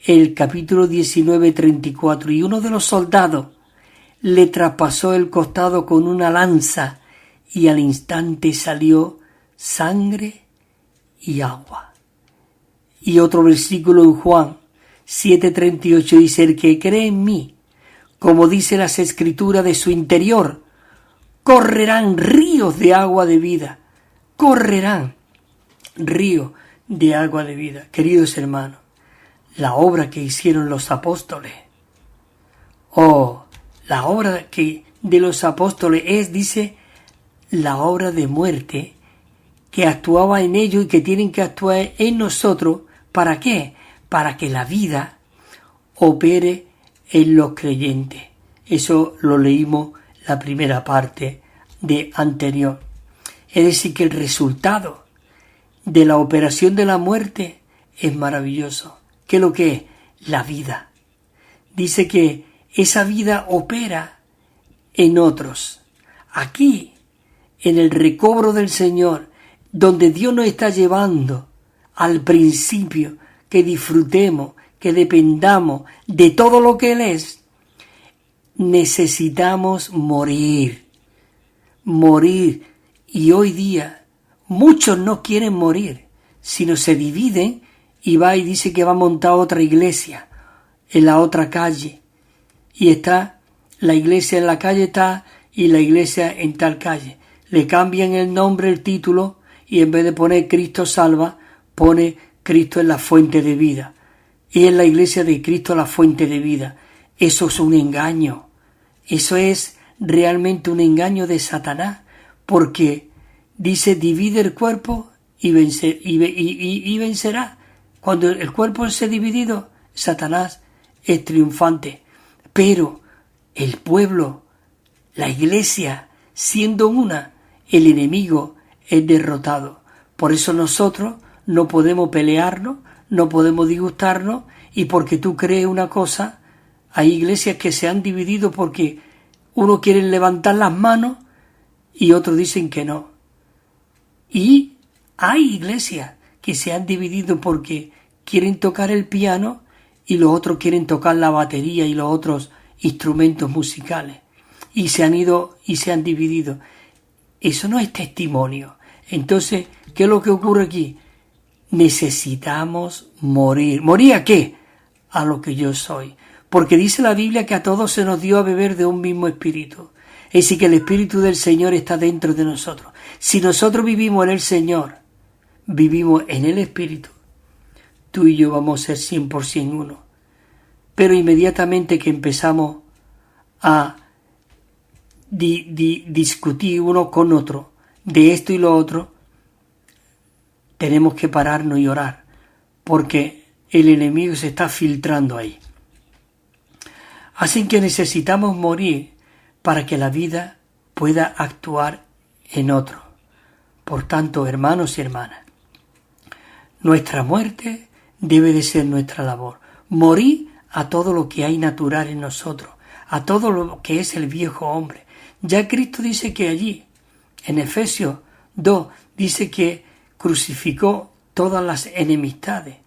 el capítulo 19:34. Y uno de los soldados le traspasó el costado con una lanza y al instante salió sangre y agua. Y otro versículo en Juan 7:38 dice, el que cree en mí, como dice las escrituras, de su interior correrán ríos de agua de vida. Correrán ríos de agua de vida. Queridos hermanos, la obra que hicieron los apóstoles, la obra que de los apóstoles es, dice, la obra de muerte que actuaba en ellos y que tienen que actuar en nosotros. ¿Para qué? Para que la vida opere en los creyentes. Eso lo leímos la primera parte de anterior. Es decir, que el resultado de la operación de la muerte es maravilloso. ¿Qué es lo que es? La vida. Dice que esa vida opera en otros. Aquí, en el recobro del Señor, donde Dios nos está llevando al principio, que disfrutemos, que dependamos de todo lo que Él es, necesitamos morir. Morir. Y hoy día muchos no quieren morir, sino se dividen y va y dice que va a montar otra iglesia en la otra calle. Y está la iglesia en la calle tal y la iglesia en tal calle. Le cambian el nombre, el título, y en vez de poner Cristo salva, pone Cristo es la fuente de vida. Y es la iglesia de Cristo la fuente de vida. Eso es un engaño. Eso es realmente un engaño de Satanás, porque dice divide el cuerpo y vencerá. Cuando el cuerpo es dividido, Satanás es triunfante. Pero el pueblo, la iglesia, siendo una, el enemigo es derrotado. Por eso nosotros no podemos pelearnos, no podemos disgustarnos, y porque tú crees una cosa, hay iglesias que se han dividido porque uno quiere levantar las manos y otros dicen que no. Y hay iglesias que se han dividido porque quieren tocar el piano y los otros quieren tocar la batería y los otros instrumentos musicales. Y se han ido y se han dividido. Eso no es testimonio. Entonces, ¿qué es lo que ocurre aquí? Necesitamos morir. ¿Morir a qué? A lo que yo soy. Porque dice la Biblia que a todos se nos dio a beber de un mismo espíritu. Es decir, que el Espíritu del Señor está dentro de nosotros. Si nosotros vivimos en el Señor, vivimos en el Espíritu, tú y yo vamos a ser 100% uno. Pero inmediatamente que empezamos a discutir uno con otro de esto y lo otro, tenemos que pararnos y orar, porque el enemigo se está filtrando ahí. Así que necesitamos morir para que la vida pueda actuar en otro. Por tanto, hermanos y hermanas, nuestra muerte debe de ser nuestra labor. Morir a todo lo que hay natural en nosotros, a todo lo que es el viejo hombre. Ya Cristo dice que allí, en Efesios 2, dice que crucificó todas las enemistades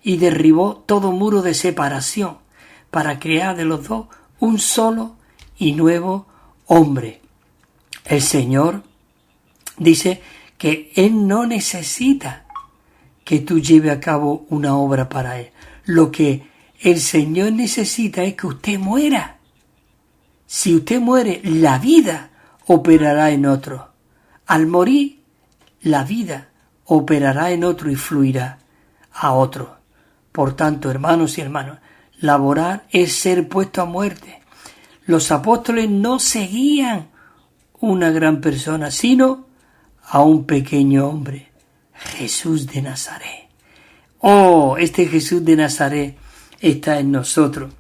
y derribó todo muro de separación para crear de los dos un solo y nuevo hombre. El Señor dice que Él no necesita que tú lleves a cabo una obra para Él. Lo que el Señor necesita es que usted muera. Si usted muere, la vida operará en otro. Al morir, la vida operará en otro y fluirá a otro. Por tanto, hermanos y hermanas, laborar es ser puesto a muerte. Los apóstoles no seguían una gran persona, sino a un pequeño hombre, Jesús de Nazaret. Oh, este Jesús de Nazaret está en nosotros.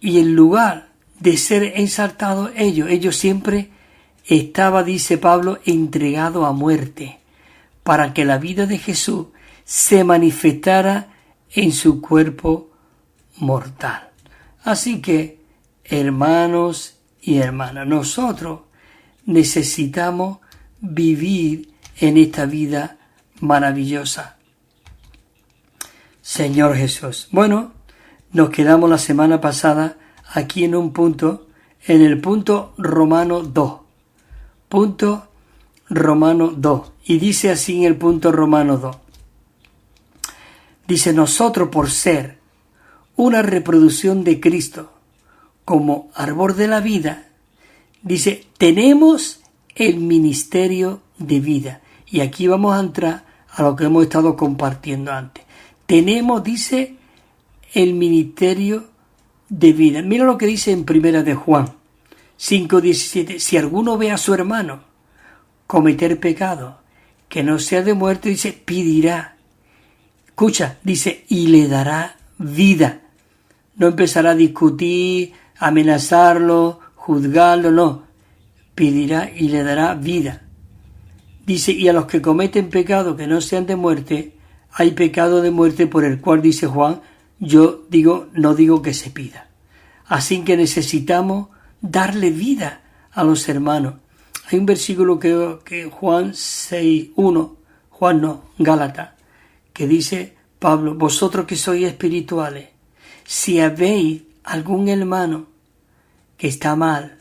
Y en lugar de ser exaltados ellos siempre estaba, dice Pablo, entregado a muerte, para que la vida de Jesús se manifestara en su cuerpo mortal. Así que, hermanos y hermanas, nosotros necesitamos vivir en esta vida maravillosa. Señor Jesús. Bueno, nos quedamos la semana pasada aquí en un punto, en el punto Romano 2. Punto Romano 2. Y dice así en el punto Romano 2. Dice, nosotros por ser una reproducción de Cristo como árbol de la vida, dice, tenemos el ministerio de vida. Y aquí vamos a entrar a lo que hemos estado compartiendo antes. Tenemos, dice, el ministerio de vida. Mira lo que dice en Primera de Juan 5:17. Si alguno ve a su hermano cometer pecado que no sea de muerte, dice, pedirá. Escucha, dice, y le dará vida. No empezará a discutir, amenazarlo, juzgarlo, no. Pedirá y le dará vida. Dice, y a los que cometen pecado que no sean de muerte, hay pecado de muerte por el cual, dice Juan, no digo que se pida. Así que necesitamos darle vida a los hermanos. Hay un versículo que Juan 6:1, Gálatas, que dice Pablo, vosotros que sois espirituales, si habéis algún hermano que está mal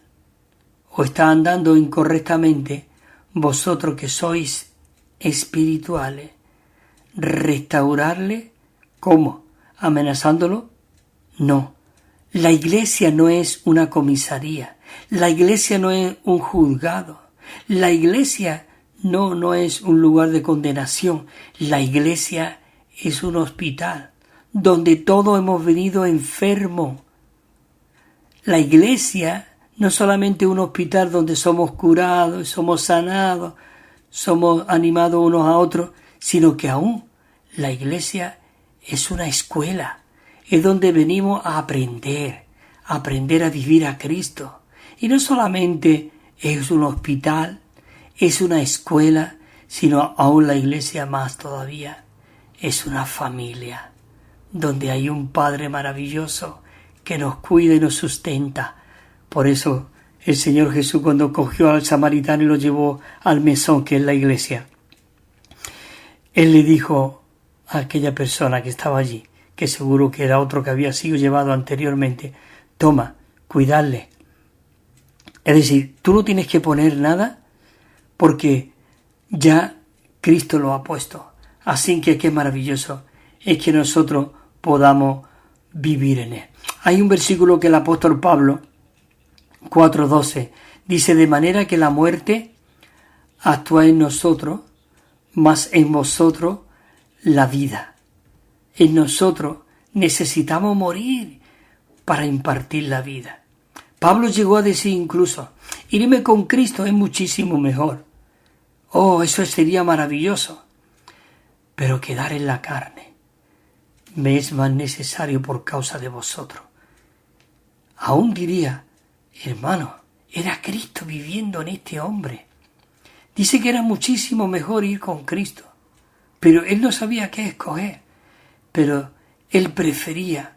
o está andando incorrectamente, vosotros que sois espirituales, restaurarle, ¿cómo? ¿Amenazándolo? No. La iglesia no es una comisaría. La iglesia no es un juzgado. La iglesia no es un lugar de condenación. La iglesia es un hospital donde todos hemos venido enfermos. La iglesia no es solamente un hospital donde somos curados, somos sanados, somos animados unos a otros, sino que aún la iglesia es una escuela, es donde venimos a aprender a vivir a Cristo. Y no solamente es un hospital, es una escuela, sino aún la iglesia más todavía. Es una familia, donde hay un Padre maravilloso que nos cuida y nos sustenta. Por eso el Señor Jesús, cuando cogió al samaritano y lo llevó al mesón, que es la iglesia, Él le dijo a aquella persona que estaba allí, que seguro que era otro que había sido llevado anteriormente, toma, cuidarle. Es decir, tú no tienes que poner nada porque ya Cristo lo ha puesto. Así que qué maravilloso es que nosotros podamos vivir en Él. Hay un versículo que el apóstol Pablo, 4:12, dice, de manera que la muerte actúa en nosotros, mas en vosotros la vida. En nosotros necesitamos morir para impartir la vida. Pablo llegó a decir incluso, irme con Cristo es muchísimo mejor. Oh, eso sería maravilloso. Pero quedar en la carne me es más necesario por causa de vosotros. Aún diría Hermano, era Cristo viviendo en este hombre. Dice que era muchísimo mejor ir con Cristo, pero él no sabía qué escoger. Pero él prefería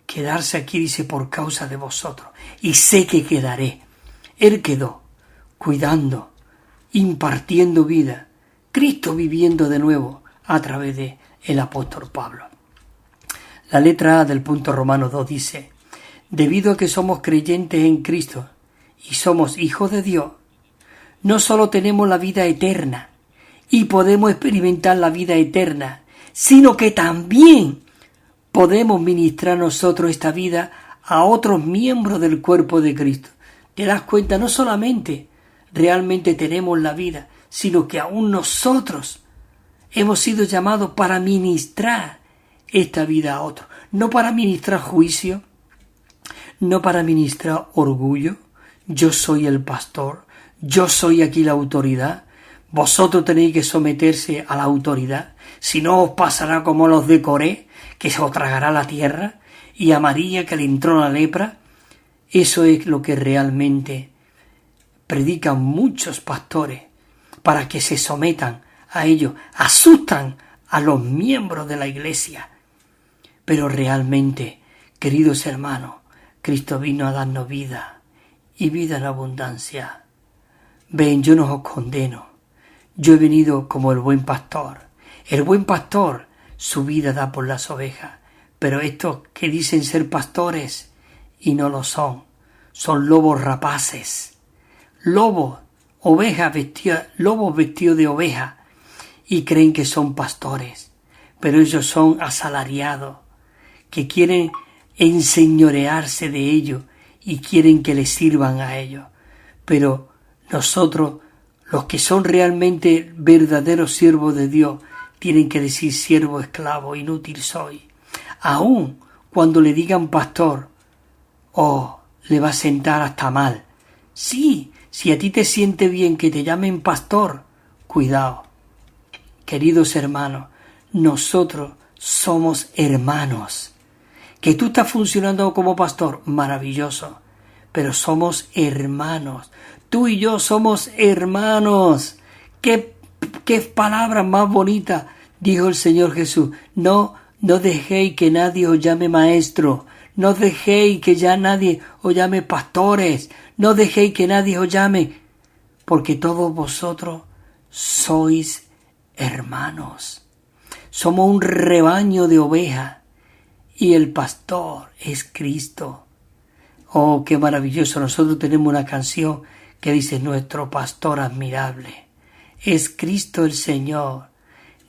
quedarse aquí, dice, por causa de vosotros. Y sé que quedaré. Él quedó cuidando, impartiendo vida. Cristo viviendo de nuevo a través de el apóstol Pablo. La letra A del punto Romanos 2 dice: debido a que somos creyentes en Cristo y somos hijos de Dios, no solo tenemos la vida eterna y podemos experimentar la vida eterna, sino que también podemos ministrar nosotros esta vida a otros miembros del cuerpo de Cristo. ¿Te das cuenta? No solamente realmente tenemos la vida, sino que aún nosotros hemos sido llamados para ministrar esta vida a otros. No para ministrar juicio, no para ministrar orgullo. Yo soy el pastor, yo soy aquí la autoridad. Vosotros tenéis que someterse a la autoridad, si no os pasará como los de Coré, que se os tragará la tierra, y a María, que le entró la lepra. Eso es lo que realmente predican muchos pastores, para que se sometan a ellos, asustan a los miembros de la iglesia. Pero realmente, queridos hermanos, Cristo vino a darnos vida, y vida en abundancia. Ven, yo no os condeno. Yo he venido como el buen pastor. El buen pastor su vida da por las ovejas. Pero estos que dicen ser pastores y no lo son lobos rapaces. Lobos vestidos de oveja y creen que son pastores. Pero ellos son asalariados, que quieren enseñorearse de ellos y quieren que les sirvan a ellos. Pero nosotros, los que son realmente verdaderos siervos de Dios, tienen que decir: siervo, esclavo, inútil soy. Aún cuando le digan pastor, le va a sentar hasta mal. Sí, si a ti te siente bien que te llamen pastor, cuidado. Queridos hermanos, nosotros somos hermanos. Que tú estás funcionando como pastor, maravilloso, pero somos hermanos. Tú y yo somos hermanos. ¿Qué palabra más bonita dijo el Señor Jesús? No dejéis que nadie os llame maestro. No dejéis que ya nadie os llame pastores. No dejéis que nadie os llame, porque todos vosotros sois hermanos. Somos un rebaño de ovejas y el pastor es Cristo. Oh, qué maravilloso. Nosotros tenemos una canción que dice: nuestro pastor admirable es Cristo el Señor,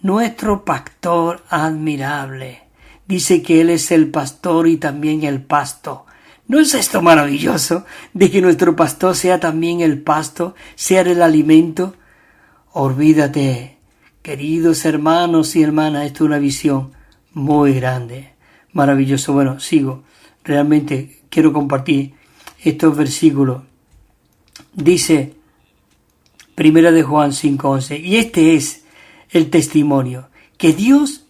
nuestro pastor admirable. Dice que Él es el pastor y también el pasto. ¿No es esto maravilloso, de que nuestro pastor sea también el pasto, sea el alimento? Olvídate, queridos hermanos y hermanas, esto es una visión muy grande, maravilloso. Bueno, sigo. Realmente quiero compartir estos versículos. Dice Primera de Juan 5:11, y este es el testimonio, que Dios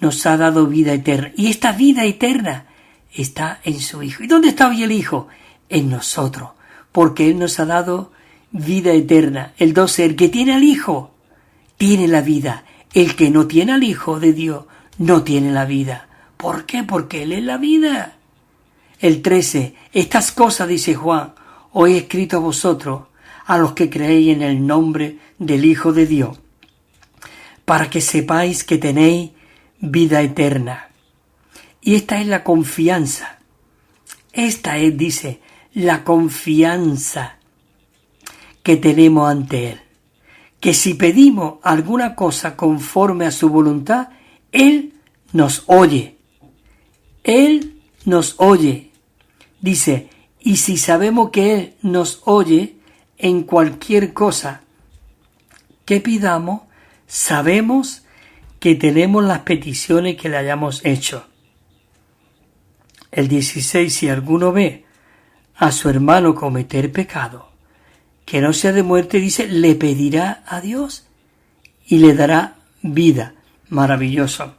nos ha dado vida eterna, y esta vida eterna está en su Hijo. ¿Y dónde está hoy el Hijo? En nosotros, porque Él nos ha dado vida eterna. El 12, el que tiene al Hijo tiene la vida, el que no tiene al Hijo de Dios no tiene la vida. ¿Por qué? Porque Él es la vida. El 13, estas cosas, dice Juan, os he escrito a vosotros, a los que creéis en el nombre del Hijo de Dios, para que sepáis que tenéis vida eterna. Y esta es la confianza. Esta es, dice, la confianza que tenemos ante Él. Que si pedimos alguna cosa conforme a su voluntad, Él nos oye. Él nos oye. Dice, y si sabemos que Él nos oye en cualquier cosa que pidamos, sabemos que tenemos las peticiones que le hayamos hecho. El 16, si alguno ve a su hermano cometer pecado, que no sea de muerte, dice, le pedirá a Dios y le dará vida. Maravilloso.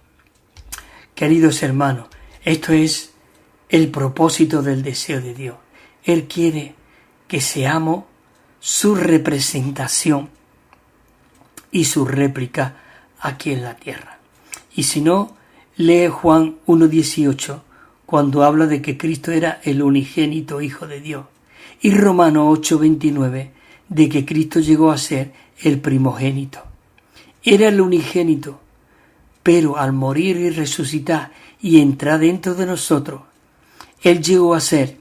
Queridos hermanos, esto es el propósito del deseo de Dios. Él quiere que seamos su representación y su réplica aquí en la tierra. Y si no, lee Juan 1:18, cuando habla de que Cristo era el unigénito Hijo de Dios. Y Romanos 8:29, de que Cristo llegó a ser el primogénito. Era el unigénito, pero al morir y resucitar y entrar dentro de nosotros, Él llegó a ser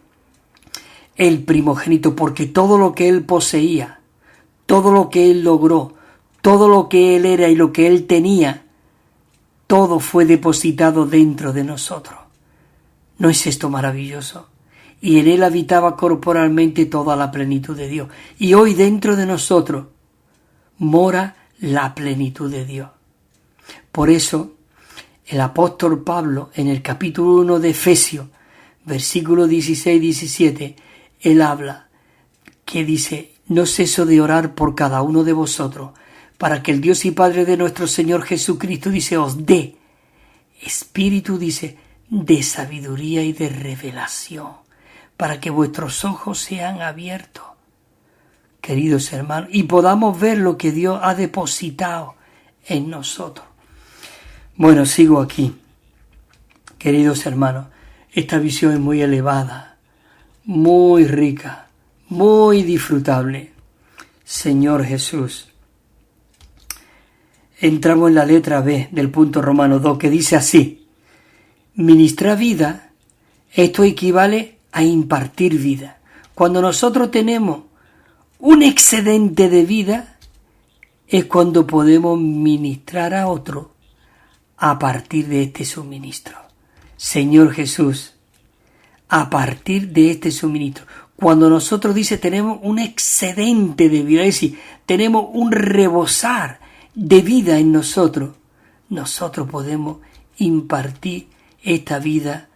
el primogénito, porque todo lo que Él poseía, todo lo que Él logró, todo lo que Él era y lo que Él tenía, todo fue depositado dentro de nosotros. ¿No es esto maravilloso? Y en Él habitaba corporalmente toda la plenitud de Dios. Y hoy dentro de nosotros mora la plenitud de Dios. Por eso, el apóstol Pablo, en el capítulo 1 de Efesios, versículos 16-17, él habla, que dice: no ceso de orar por cada uno de vosotros, para que el Dios y Padre de nuestro Señor Jesucristo, dice, os dé espíritu, dice, de sabiduría y de revelación, para que vuestros ojos sean abiertos, queridos hermanos, y podamos ver lo que Dios ha depositado en nosotros. Bueno, sigo aquí. Queridos hermanos, esta visión es muy elevada, muy rica, muy disfrutable. Señor Jesús. Entramos en la letra B del punto Romano 2, que dice así: ministrar vida, esto equivale a impartir vida. Cuando nosotros tenemos un excedente de vida, es cuando podemos ministrar a otro a partir de este suministro. Señor Jesús, a partir de este suministro. Cuando nosotros, dice, tenemos un excedente de vida, es decir, tenemos un rebosar de vida en nosotros, nosotros podemos impartir esta vida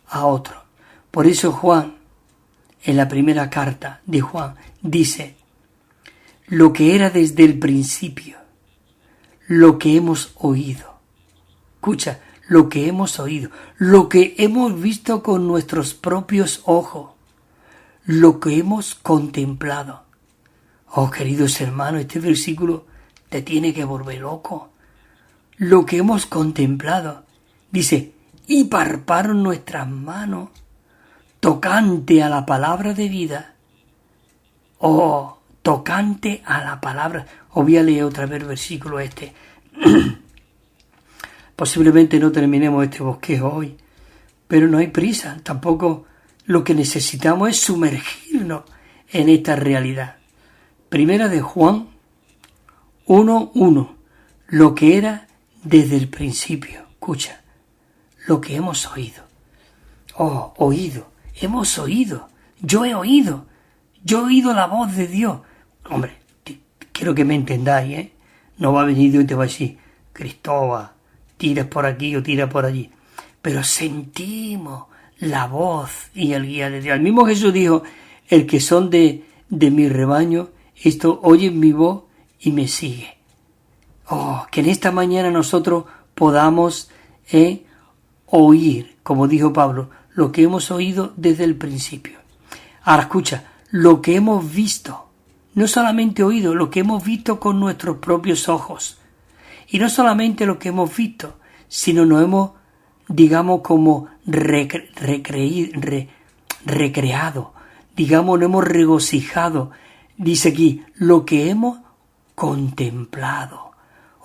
a otro. Por eso Juan, en la primera carta de Juan, dice: lo que era desde el principio, lo que hemos oído. Escucha, lo que hemos oído, lo que hemos visto con nuestros propios ojos, lo que hemos contemplado. Oh, queridos hermanos, este versículo te tiene que volver loco. Lo que hemos contemplado, dice, y palparon nuestras manos tocante a la palabra de vida. Oh, tocante a la palabra. Os voy a leer otra vez el versículo este. Posiblemente no terminemos este bosquejo hoy, pero no hay prisa. Tampoco lo que necesitamos es sumergirnos en esta realidad. Primera de Juan 1:1, lo que era desde el principio. Escucha, lo que hemos oído. Oh, oído, hemos oído. Yo he oído la voz de Dios. Hombre, quiero que me entendáis, ¿eh? No va a venir Dios y te va a decir: Cristóbal, tiras por aquí o tiras por allí. Pero sentimos la voz y el guía de Dios. El mismo Jesús dijo: el que son de mi rebaño, esto oyen mi voz y me sigue. Oh, que en esta mañana nosotros podamos oír, como dijo Pablo, lo que hemos oído desde el principio. Ahora escucha, lo que hemos visto, no solamente oído, lo que hemos visto con nuestros propios ojos. Y no solamente lo que hemos visto, sino nos hemos, digamos, como recreado, digamos, nos hemos regocijado. Dice aquí, lo que hemos contemplado.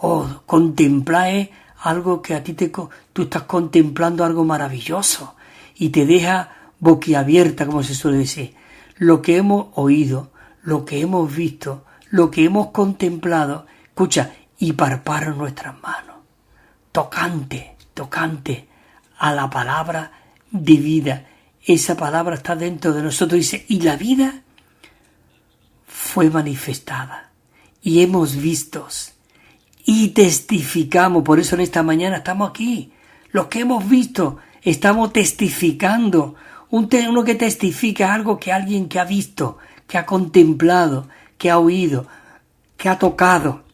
Oh, contemplar es algo que a ti tú estás contemplando algo maravilloso y te deja boquiabierta, como se suele decir. Lo que hemos oído, lo que hemos visto, lo que hemos contemplado, escucha, y palparon nuestras manos, tocante a la palabra de vida. Esa palabra está dentro de nosotros, dice, y la vida fue manifestada, y hemos visto, y testificamos. Por eso en esta mañana estamos aquí, los que hemos visto, estamos testificando. Uno que testifica algo que alguien que ha visto, que ha contemplado, que ha oído, que ha tocado.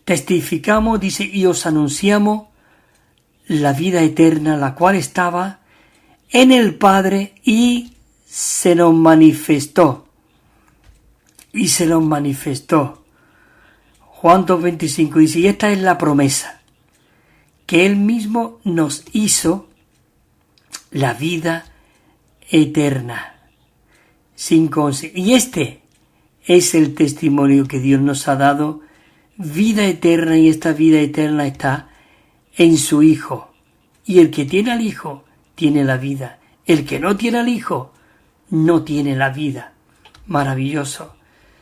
Testificamos, dice, y os anunciamos la vida eterna, la cual estaba en el Padre y se nos manifestó. Y se nos manifestó. Juan 2:25 dice, y esta es la promesa, que Él mismo nos hizo la vida eterna. 5:11. Y este es el testimonio que Dios nos ha dado, vida eterna, y esta vida eterna está en su Hijo. Y el que tiene al Hijo tiene la vida. El que no tiene al Hijo no tiene la vida. Maravilloso.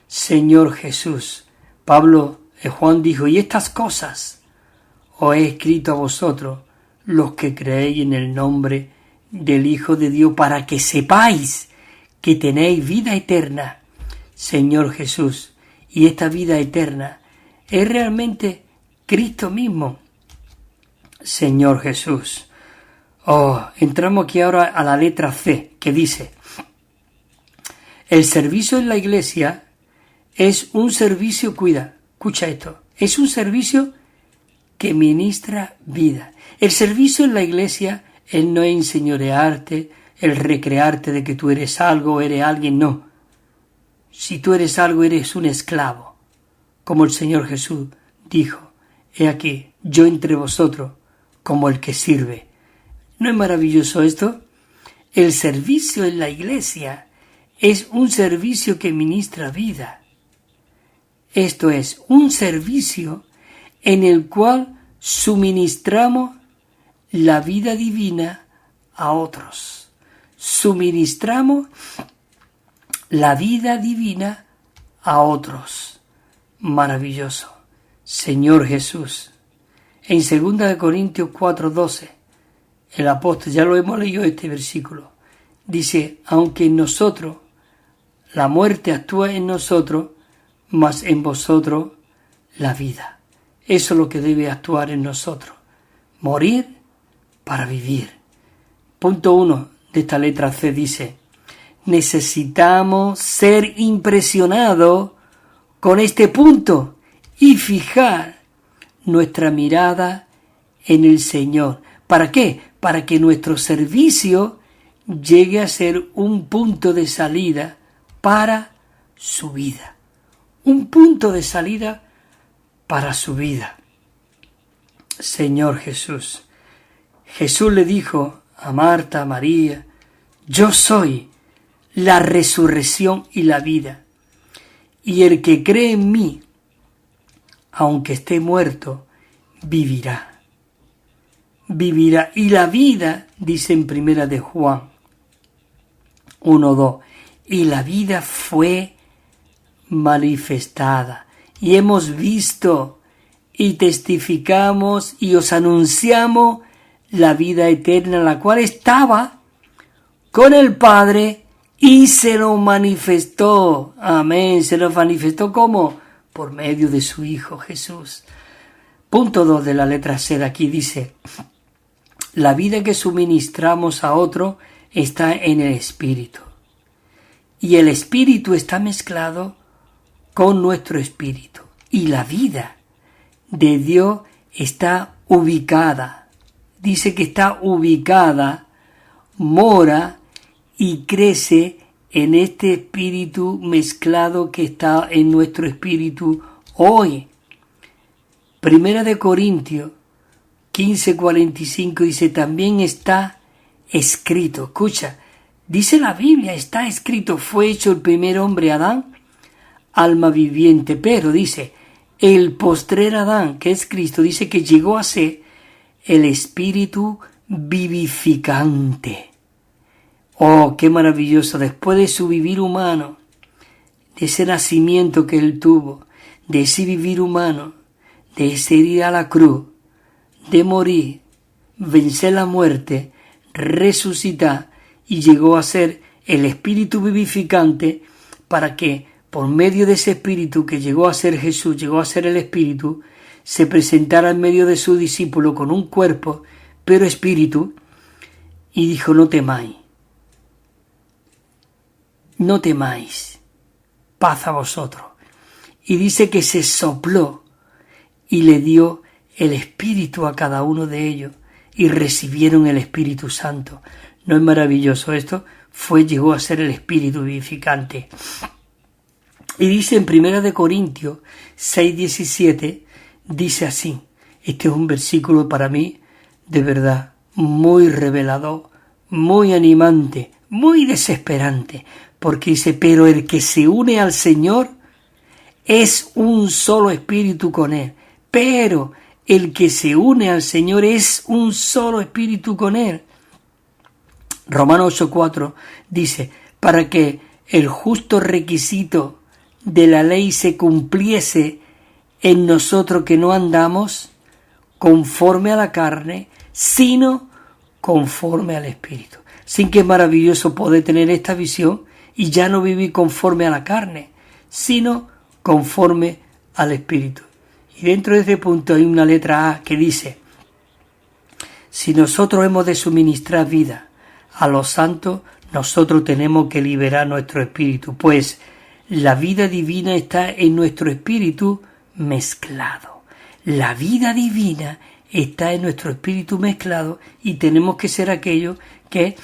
Señor Jesús. Juan dijo, y estas cosas os he escrito a vosotros, los que creéis en el nombre del Hijo de Dios, para que sepáis que tenéis vida eterna. Señor Jesús. Y esta vida eterna es realmente Cristo mismo. Señor Jesús. Entramos aquí ahora a la letra C, que dice, el servicio en la iglesia es un servicio, escucha esto, es un servicio que ministra vida. El servicio en la iglesia es no enseñorearte, el recrearte de que tú eres algo, eres alguien, no. Si tú eres algo, eres un esclavo, como el Señor Jesús dijo, he aquí, yo entre vosotros, como el que sirve. ¿No es maravilloso esto? El servicio en la iglesia es un servicio que ministra vida. Esto es un servicio en el cual suministramos la vida divina a otros. Suministramos la vida divina a otros. Maravilloso. Señor Jesús. En 2 Corintios 4:12, el apóstol, ya lo hemos leído este versículo, dice, aunque en nosotros la muerte actúa en nosotros, mas en vosotros la vida. Eso es lo que debe actuar en nosotros. Morir para vivir. Punto 1 de esta letra C dice, necesitamos ser impresionados con este punto y fijar nuestra mirada en el Señor. ¿Para qué? Para que nuestro servicio llegue a ser un punto de salida para su vida. Un punto de salida para su vida. Señor Jesús. Jesús le dijo a Marta, a María, yo soy la resurrección y la vida. Y el que cree en mí, aunque esté muerto, vivirá. Vivirá. Y la vida, dice en 1 de Juan 1:2, y la vida fue manifestada. Y hemos visto y testificamos y os anunciamos la vida eterna, la cual estaba con el Padre y se nos manifestó. Amén. Se nos manifestó ¿cómo? Por medio de su Hijo Jesús. Punto 2 de la letra C de aquí dice, la vida que suministramos a otro está en el Espíritu. Y el Espíritu está mezclado con nuestro Espíritu. Y la vida de Dios está ubicada. Dice que está ubicada, mora y crece en este Espíritu mezclado que está en nuestro Espíritu hoy. 1 Corintios 15:45 dice, también está escrito. Escucha, dice la Biblia, está escrito, fue hecho el primer hombre Adán, alma viviente, pero dice, el postrer Adán, que es Cristo, dice que llegó a ser el Espíritu vivificante. Oh, qué maravilloso, después de su vivir humano, de ese nacimiento que él tuvo, de ese vivir humano, de ese ir a la cruz, de morir, vencer la muerte, resucitar, y llegó a ser el Espíritu vivificante para que por medio de ese Espíritu que llegó a ser Jesús, llegó a ser el Espíritu, se presentara en medio de su discípulo con un cuerpo, pero Espíritu, y dijo, no temáis, no temáis, paz a vosotros. Y dice que se sopló y le dio el Espíritu a cada uno de ellos y recibieron el Espíritu Santo. ¿No es maravilloso esto? llegó a ser el Espíritu vivificante. Y dice en 1 Corintios 6:17, dice así, este es un versículo para mí de verdad muy revelador, muy animante, muy desesperante, porque dice, pero el que se une al Señor es un solo espíritu con Él, pero el que se une al Señor es un solo espíritu con Él. Romanos 8:4 dice, para que el justo requisito de la ley se cumpliese en nosotros que no andamos conforme a la carne, sino conforme al Espíritu. Sin que es maravilloso poder tener esta visión y ya no vivir conforme a la carne, sino conforme al Espíritu. Y dentro de este punto hay una letra A que dice, si nosotros hemos de suministrar vida a los santos, nosotros tenemos que liberar nuestro espíritu, pues la vida divina está en nuestro espíritu mezclado. La vida divina está en nuestro espíritu mezclado y tenemos que ser aquellos que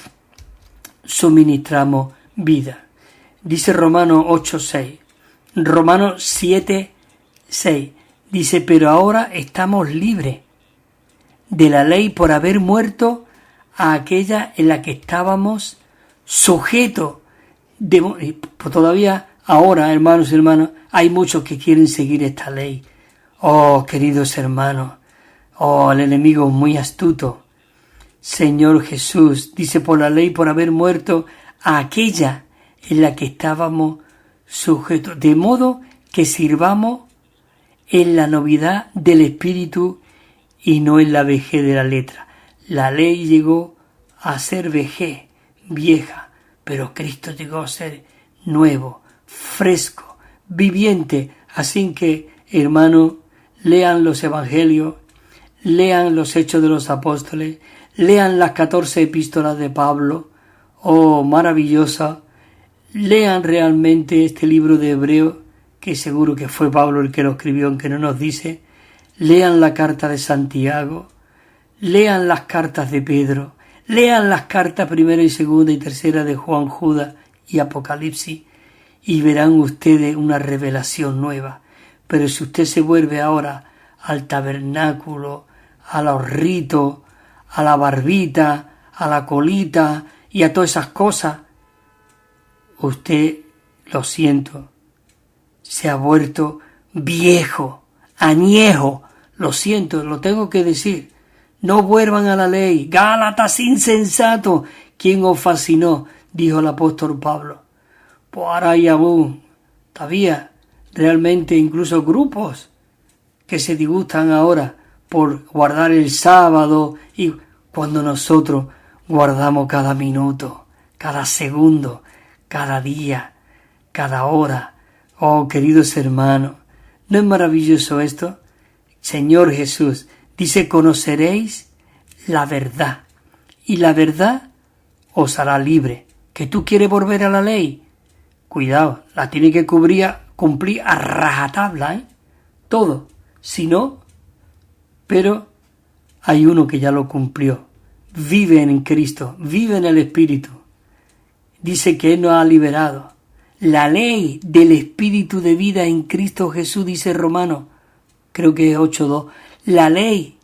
suministramos vida. Dice Romanos 8:6, Romanos 7:6, dice, pero ahora estamos libres de la ley por haber muerto a aquella en la que estábamos sujetos. Todavía ahora, hermanos y hermanas, hay muchos que quieren seguir esta ley. Oh, queridos hermanos, oh, el enemigo es muy astuto. Señor Jesús dice, por la ley, por haber muerto a aquella en la que estábamos sujetos, de modo que sirvamos en la novedad del Espíritu y no en la vejez de la letra. La ley llegó a ser vejez, vieja, pero Cristo llegó a ser nuevo, fresco, viviente. Así que, hermanos, lean los evangelios, lean los Hechos de los Apóstoles, lean las 14 epístolas de Pablo, oh, maravillosa, lean realmente este libro de Hebreos, que seguro que fue Pablo el que lo escribió, aunque no nos dice, lean la carta de Santiago, lean las cartas de Pedro, lean las cartas 1 y 2 y 3 de Juan, Judas y Apocalipsis, y verán ustedes una revelación nueva. Pero si usted se vuelve ahora al tabernáculo, a los ritos, a la barbita, a la colita y a todas esas cosas, usted, lo siento, se ha vuelto viejo, añejo. Lo siento, lo tengo que decir. No vuelvan a la ley. Gálatas insensato. ¿Quién os fascinó? Dijo el apóstol Pablo. Pues ahora hay aún, todavía, realmente incluso grupos que se disgustan ahora por guardar el sábado, y cuando nosotros guardamos cada minuto, cada segundo, cada día, cada hora. Oh, queridos hermanos, ¿no es maravilloso esto? Señor Jesús dice, conoceréis la verdad, y la verdad os hará libre. ¿Que tú quieres volver a la ley? Cuidado, la tiene que cumplir a rajatabla, todo. Si no, pero hay uno que ya lo cumplió. Vive en Cristo, vive en el Espíritu. Dice que Él nos ha liberado. La ley del Espíritu de vida en Cristo Jesús, dice Romanos, creo que es 8:2. La ley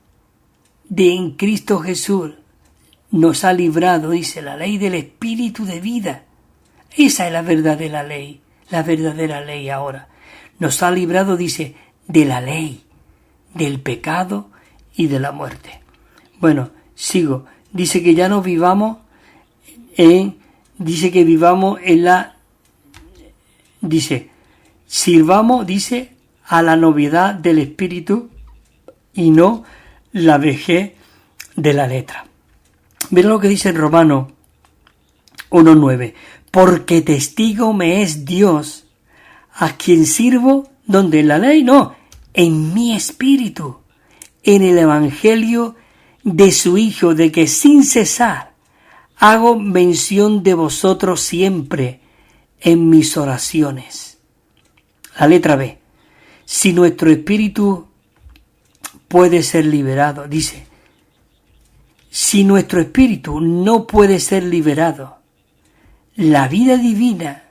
de en Cristo Jesús nos ha librado, dice, la ley del Espíritu de vida. Esa es la verdadera ley, la verdadera ley ahora. Nos ha librado, dice, de la ley, del pecado y de la muerte. Bueno, sigo. Dice que ya no vivamos dice que vivamos en la, dice, sirvamos, dice, a la novedad del Espíritu y no la vejez de la letra. Mira lo que dice en Romanos 1:9. Porque testigo me es Dios, a quien sirvo, donde en la ley, no, en mi espíritu, en el evangelio de su Hijo, de que sin cesar hago mención de vosotros siempre en mis oraciones. La letra B. Si nuestro espíritu puede ser liberado, dice, si nuestro espíritu no puede ser liberado La vida divina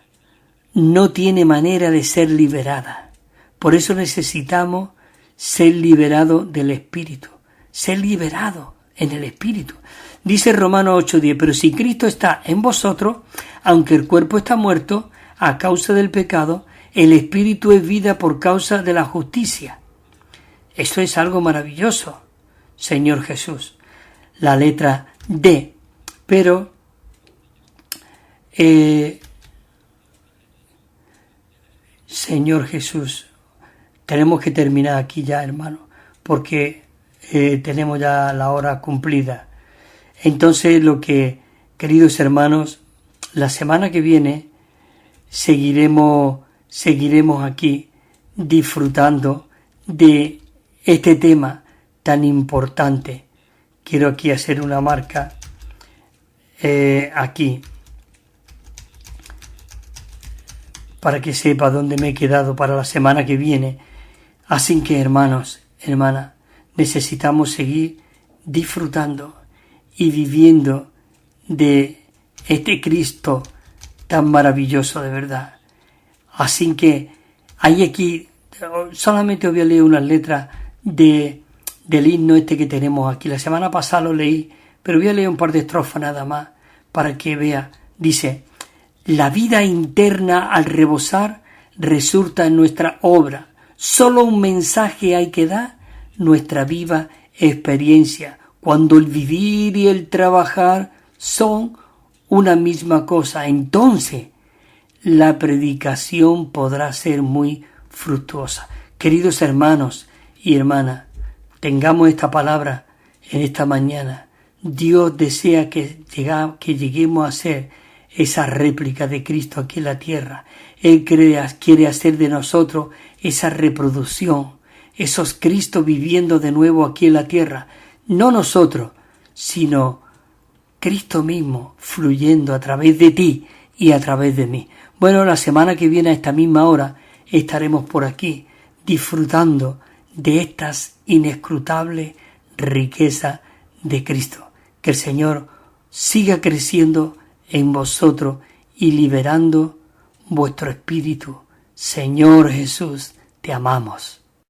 no tiene manera de ser liberada. Por eso necesitamos ser liberados del Espíritu, ser liberados en el Espíritu. Dice Romanos 8:10, pero si Cristo está en vosotros, aunque el cuerpo está muerto a causa del pecado, el Espíritu es vida por causa de la justicia. Esto es algo maravilloso, Señor Jesús. La letra D, pero Señor Jesús, tenemos que terminar aquí ya, hermano, porque tenemos ya la hora cumplida. Entonces, queridos hermanos, la semana que viene seguiremos aquí disfrutando de este tema tan importante. Quiero aquí hacer una marca aquí para que sepa dónde me he quedado para la semana que viene. Así que, hermanos, hermanas, necesitamos seguir disfrutando y viviendo de este Cristo tan maravilloso de verdad. Así que hay aquí, solamente os voy a leer unas letras del himno este que tenemos aquí. La semana pasada lo leí, pero voy a leer un par de estrofas nada más para que vea. Dice: la vida interna al rebosar resulta en nuestra obra. Solo un mensaje hay que dar, nuestra viva experiencia, cuando el vivir y el trabajar son una misma cosa. Entonces la predicación podrá ser muy fructuosa. Queridos hermanos y hermanas, tengamos esta palabra en esta mañana. Dios desea que lleguemos a ser esa réplica de Cristo aquí en la tierra. Él quiere hacer de nosotros esa reproducción, esos Cristos viviendo de nuevo aquí en la tierra. No nosotros, sino Cristo mismo fluyendo a través de ti y a través de mí. Bueno, la semana que viene a esta misma hora estaremos por aquí disfrutando de estas inescrutables riquezas de Cristo. Que el Señor siga creciendo en vosotros y liberando vuestro espíritu. Señor Jesús, te amamos.